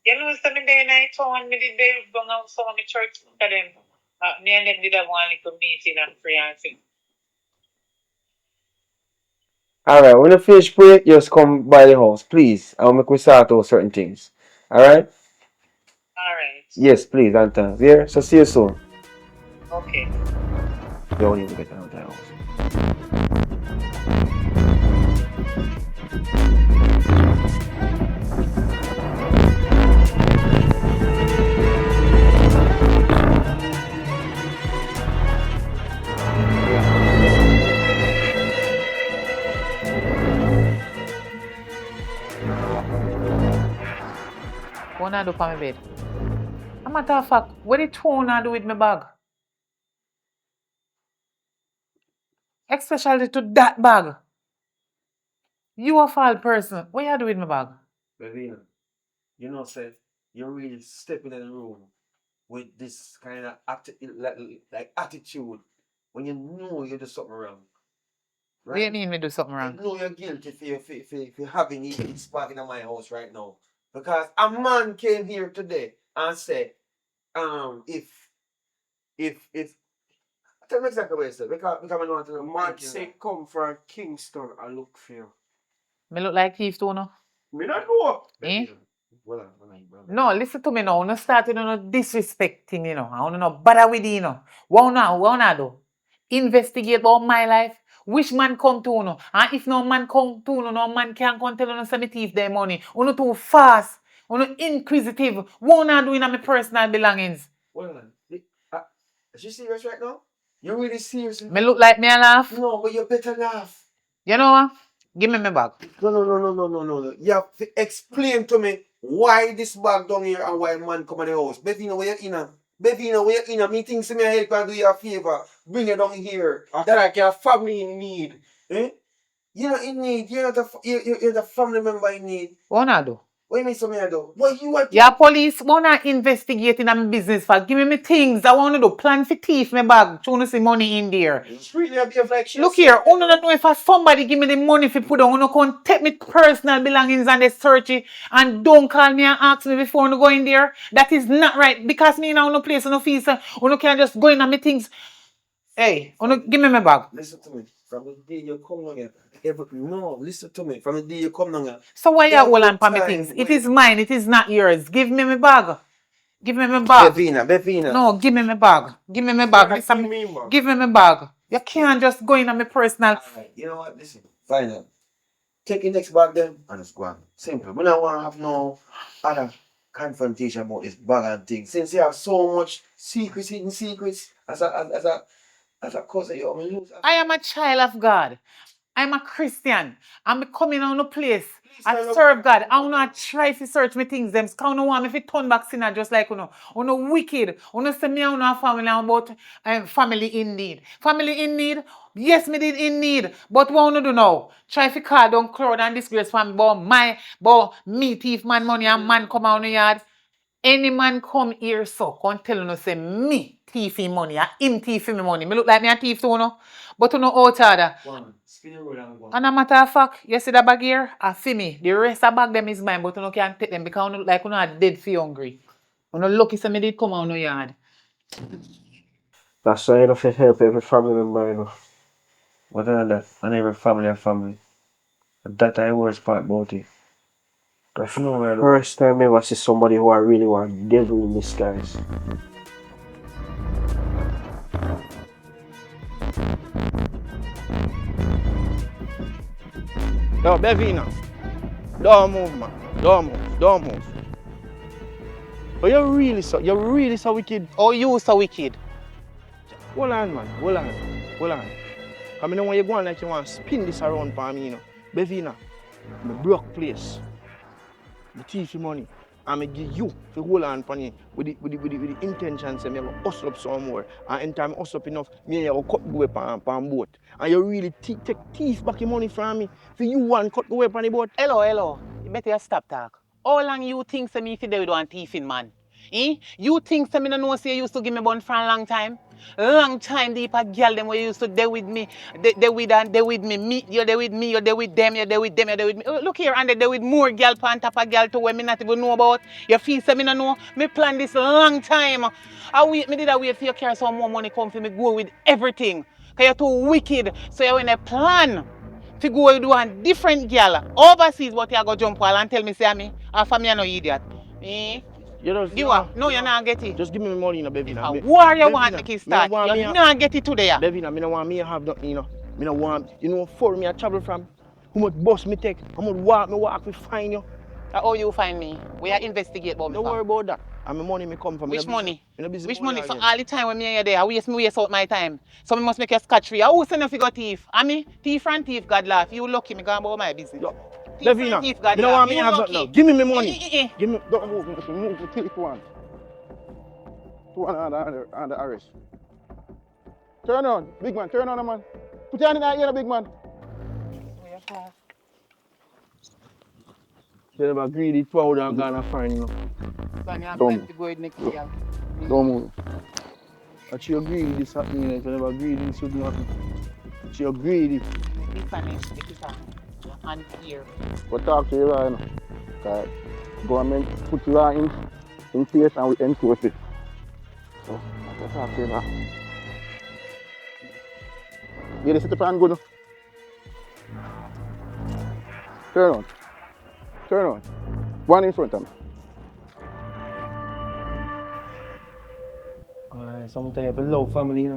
You know, something day night town, me did they bring out some of my church to them. Me and them did have one little meeting and free and thing. Alright, when you finish pray, just come by the house, please. I'll make we sort out certain things. Alright? Alright. Yes, please, Anta. Here, so see you soon. Okay. Don't even get out of the house. What I do for my bed? A matter of fact, what the tone I do with my bag? Especially to that bag. You a foul person. What you do with my bag? Bevina, you know, said you're really stepping in the room with this kind of like attitude when you know you do something wrong. What do you Right? mean me do something You wrong? know you're guilty for having this bag in my house right now. Because a man came here today and said, if I tell me exactly what he said, because I know The man say come from Kingston and look for you. Me look like thief too, no? Me not know. Eh? Well, brother. No, listen to me now. No start with no disrespecting, you know. I wanna know bother with you know. What do? Investigate about my life. Which man come to you? And if no man come to you, no man can come tell you some thief their money. You too fast. You inquisitive. What I do in my personal belongings? Well, is you serious right now? You're really serious? Me look like me a laugh. No, but you better laugh. You know what? Give me my bag. No. You have to explain to me why this bag down here and why man come in the house. Bevina, where you in? Bevina, where you in? Me thinks me help and do you a favor. Bring it down here. That I can family in need. Eh? You're not in need. You're the family member in need. What I do? What you mean something I do? What you want? Yeah, police wanna investigate in my business for give me things I wanna do. Plan for thief my bag. Trying see money in there. It's really a bit like Look here, I don't know if somebody give me the money for put on, you can take me personal belongings and they search it and don't call me and ask me before you go in there. That is not right because me now no place no fees. You can just go in and me things. Hey, give me my bag. Listen to me. From the day you come down here, no, listen to me. From the day you come down here. So why you hold on for me time things? It when- is mine, it is not yours. Give me my bag. Give me my bag. Bevina. No, give me my bag. Give me my bag. Listen, give me my bag. You can't just go in on my personal. Alright, you know what? Listen. Fine then. Take your next bag then and just go on. Simple. We don't want to have no other confrontation about this bag and thing. Since you have so much hidden secrets as a cousin, you will lose. I am a child of God. I'm a Christian. I'm coming on a place. I Please, serve God. I will not try to search me things them. Cause no want me to turn back sinner just like you know. You know wicked. You know say me and a family I'm about family in need. Family in need. Yes, me did in need. But what you do now? Try to call down crowd and disgrace from about me thief man money and man come out on the yard. Any man come here so come tell you say me thief him money and him thief me money. Me look like me a thief too, you know. But you know out order. And a matter of fact, you see that bag here? A for me. The rest of bag them is mine, but you know can't take them because you look like you are dead for hungry. You know lucky say me did come out on your yard. That's why you have to help every family member, you know. What than that? And every family a family. That I worst part about it. If you know where First time ever see somebody who I really want devil in disguise. Yo, Bevina. Don't move, man. Don't move. But you're really so wicked. Oh, you so wicked. Hold on, man. Hold on. I mean, when you go on like you want to spin this around for me, you know. Bevina, my broke place. The thief your money. I'm going to give you to hold on for me with the intention to me hustle up some more. And in time hustle up enough, me and you will cut go up on boat. And you really take thief back your money from me. For you want cut go up on the boat. Hello. You better stop talk. How long you think say me fi there with one thiefing man? Eh? You think say me no know say you used to give me bun for a long time? Long time deep a girl them we used to they with me, they with me, you're there with me, you're there with them, you're there with them, you're there with me. Look here, and they with more girl on top of girl to where me not even know about. You feel say me no know. Me plan this long time. Me did I wait for you carry some more money come for me go with everything. Cause you're too wicked. So you in a plan to go do a different girl overseas, but you go jump wall and tell me say me, for me I no idiot. Me. You just, You are? No, you're not get it. just give me the money, If Bevina. a war you want Bevina, make it me no start, want you're me, not get it today. Bevina, me no want me have nothing, Me no want, for me I travel from, how much bus me take, how much walk me find you. How you find me? We are investigate about me Don't worry from. about that. And my money me come from. Which money? Me no busy Which money money? So again. all the time when me are there, I waste out my time. So me must make you scotch free. Who send you for go thief? I me? Thief and thief, God laugh. You lucky me go about my business. Yo, Thief and Bevina, thief, God me no laugh. want me You have nothing now. lucky. Give me my money. Eh. Give me, don't move, take one. One on the arrest. Turn on, big man, turn on, man. Put your hand in the air, big man. They never greedy powder and gonna find you. Son, you have Don't time move. to go with next year. Don't move. But you're greedy, this happening, if you never greedy, this would nothing. But you're greedy. Be funny, make it on. And here. But talk to you right now. Cause government put law in place and we enforce it. So, that's talk to you now. Yeah, they sit up and go now. Turn on. Turn on. One in front of me. Alright, some type of love family,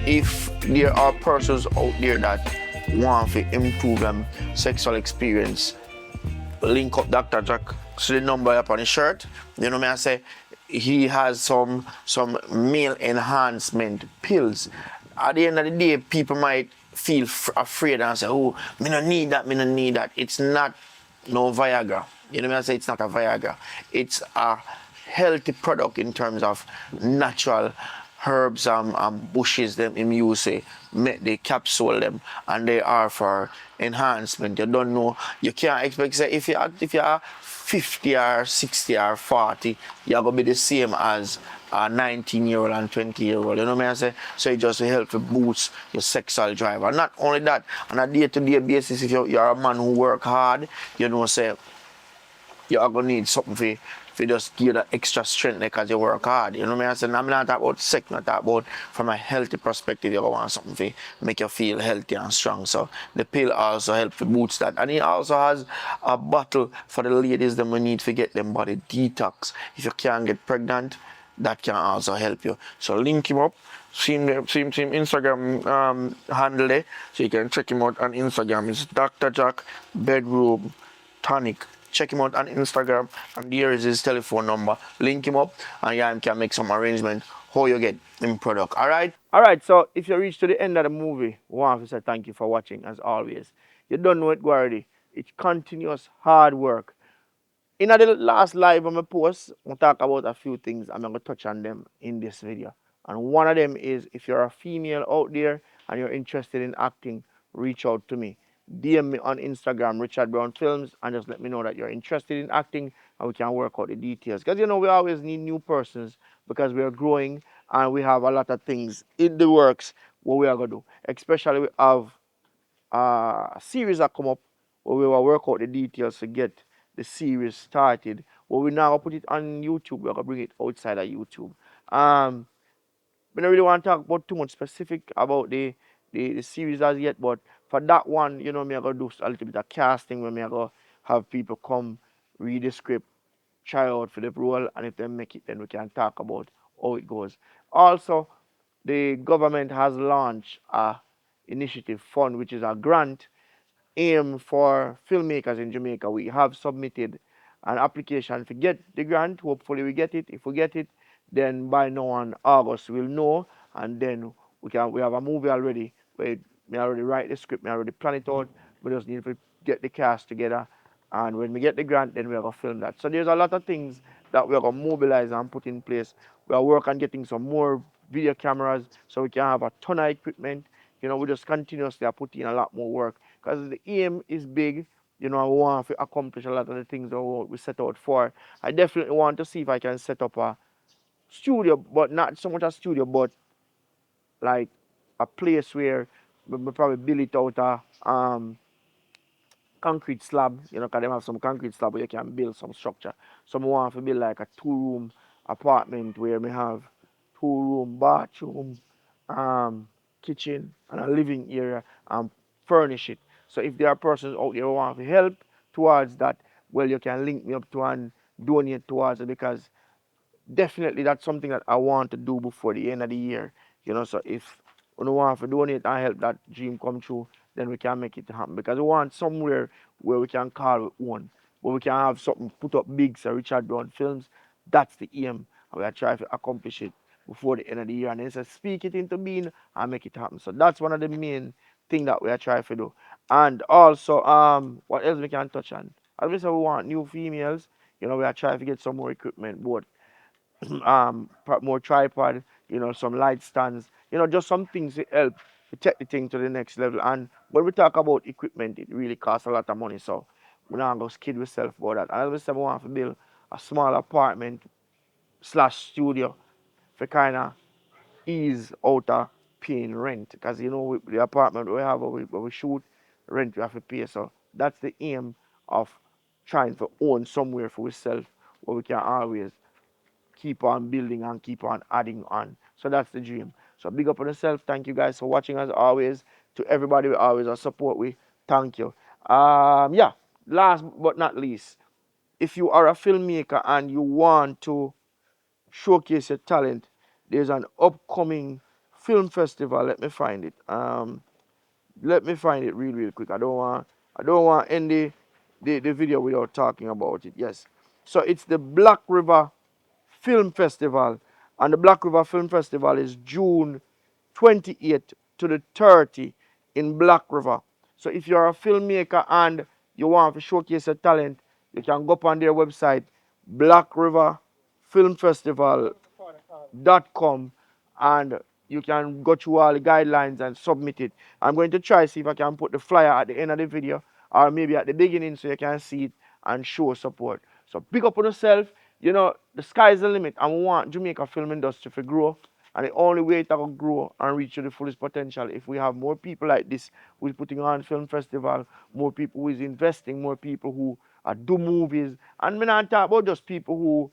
if there are persons out there that want to improve them sexual experience, link up Dr. Jack to the number up on his shirt. You know me, I say he has some male enhancement pills. At the end of the day, people might feel afraid and say, oh, me no need that, me no need that. It's not no Viagra. You know me, I say it's not a Viagra. It's a healthy product in terms of natural herbs and bushes them him use say make the capsule them and they are for enhancement. You don't know, you can't expect say if you're 50 or 60 or 40, you're gonna be the same as a 19-year-old and 20-year-old. You know what I say? So it just help to boost your sexual drive. And not only that, on a day-to-day basis, if you're a man who work hard, you know say you're gonna need something for just give that extra strength because you work hard. You know what I mean? I'm not talking about sex, I'm talking about from a healthy perspective, you want something to make you feel healthy and strong. So the pill also helps to boost that. And it also has a bottle for the ladies that we need to get them body detox. If you can't get pregnant, that can also help you. So link him up. Same Instagram handle there. So you can check him out on Instagram. It's Dr. Jack Bedroom Tonic. Check him out on Instagram, and here is his telephone number. Link him up, and yeah, can make some arrangement how you get him product. All right. So if you reach to the end of the movie, we want to say thank you for watching as always. You don't know it, Guardy. It's continuous hard work. In the last live on my post, we'll talk about a few things. I'm going to touch on them in this video. And one of them is if you're a female out there and you're interested in acting, reach out to me. DM me on Instagram, Richard Brown Films, and just let me know that you're interested in acting and we can work out the details. Because, we always need new persons because we are growing and we have a lot of things in the works what we are going to do. Especially we have a series that come up where we will work out the details to get the series started But we now put it on YouTube. We're gonna bring it outside of YouTube. Um, we don't really want to talk about too much specific about the series as yet, but for that one, you know, me I gonna do a little bit of casting where me I gonna have people come read the script, try out for the role, and if they make it, then we can talk about how it goes. Also, the government has launched a initiative fund, which is a grant aim for filmmakers in Jamaica. We have submitted an application to get the grant. Hopefully we get it. If we get it, then by now on August we'll know, and then we have a movie already. Where me already write the script, me already plan it out. We just need to get the cast together, and when we get the grant, then we're gonna film that. So there's a lot of things that we're gonna mobilize and put in place. We are working on getting some more video cameras so we can have a ton of equipment. You know, we just continuously are putting in a lot more work because the aim is big. You know, I want to accomplish a lot of the things that we set out for. I definitely want to see if I can set up a studio, but not so much a studio, but like a place where we probably build it out concrete slab, you know, because they have some concrete slab where you can build some structure. Some want to build like a 2 room apartment where we have 2 room, bathroom, um, kitchen, and a living area and furnish it. So if there are persons out there who want to help towards that, well, you can link me up to and donate towards it because definitely that's something that I want to do before the end of the year. You know, so if we don't want to donate and help that dream come true, then we can make it happen. Because we want somewhere where we can call it one, where we can have something put up big, so Richard Brown Films. That's the aim. And we are trying to accomplish it before the end of the year. And then say, speak it into being and make it happen. So that's one of the main thing that we are trying to do. And also, what else we can touch on? As we said, we want new females. You know, we are trying to get some more equipment, both more tripod, you know, some light stands, you know, just some things to help to take the thing to the next level. And when we talk about equipment, it really costs a lot of money. So we're not going to kid ourselves about that. And as we said, we want to build a small apartment slash studio for kind of ease out of paying rent. Because, you know, the apartment we have where we shoot, rent we have to pay. So that's the aim of trying to own somewhere for ourselves where we can always keep on building and keep on adding on. So that's the dream. So big up on yourself. Thank you guys for watching as always. To everybody we always support we. Thank you. Yeah. Last but not least, if you are a filmmaker and you want to showcase your talent, there's an upcoming film festival. Let me find it. Let me find it real quick. I don't want to end the video without talking about it. Yes. So it's the Black River Film Festival. And the Black River Film Festival is June 28th to the 30th in Black River. So if you're a filmmaker and you want to showcase your talent, you can go up on their website, Black River Film Festival com, and you can go through all the guidelines and submit it. I'm going to try see if I can put the flyer at the end of the video or maybe at the beginning so you can see it and show support. So pick up on yourself. You know, the sky's the limit and we want Jamaica film industry to grow. And the only way it will grow and reach to the fullest potential if we have more people like this who is putting on film festival, more people who is investing, more people who do movies. And me not talk about just people who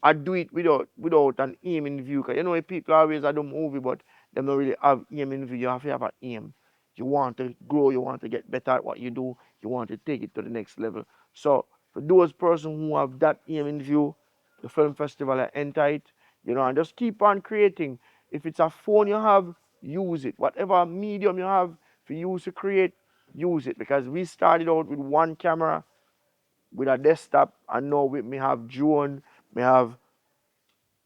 I do it without an aim in view. 'Cause you know, people always do movie, but they don't really have aim in view. You have to have an aim. You want to grow, you want to get better at what you do, you want to take it to the next level. So for those persons who have that aim in view, the film festival I enter it, you know, and just keep on creating. If it's a phone you have, use it. Whatever medium you have for use to create, use it. Because we started out with one camera with a desktop, and now we may have drone, we have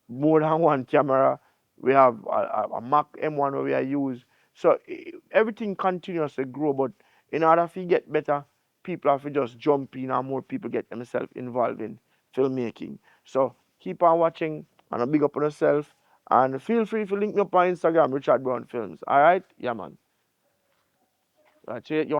more than one camera. We have a Mac M1 where we are use. So everything continues to grow, but in order to get better, people have to just jump in and more people get themselves involved in filmmaking. So keep on watching and a big up on yourself. And feel free to link me up on Instagram, Richard Brown Films. Alright? Yeah man. That's it.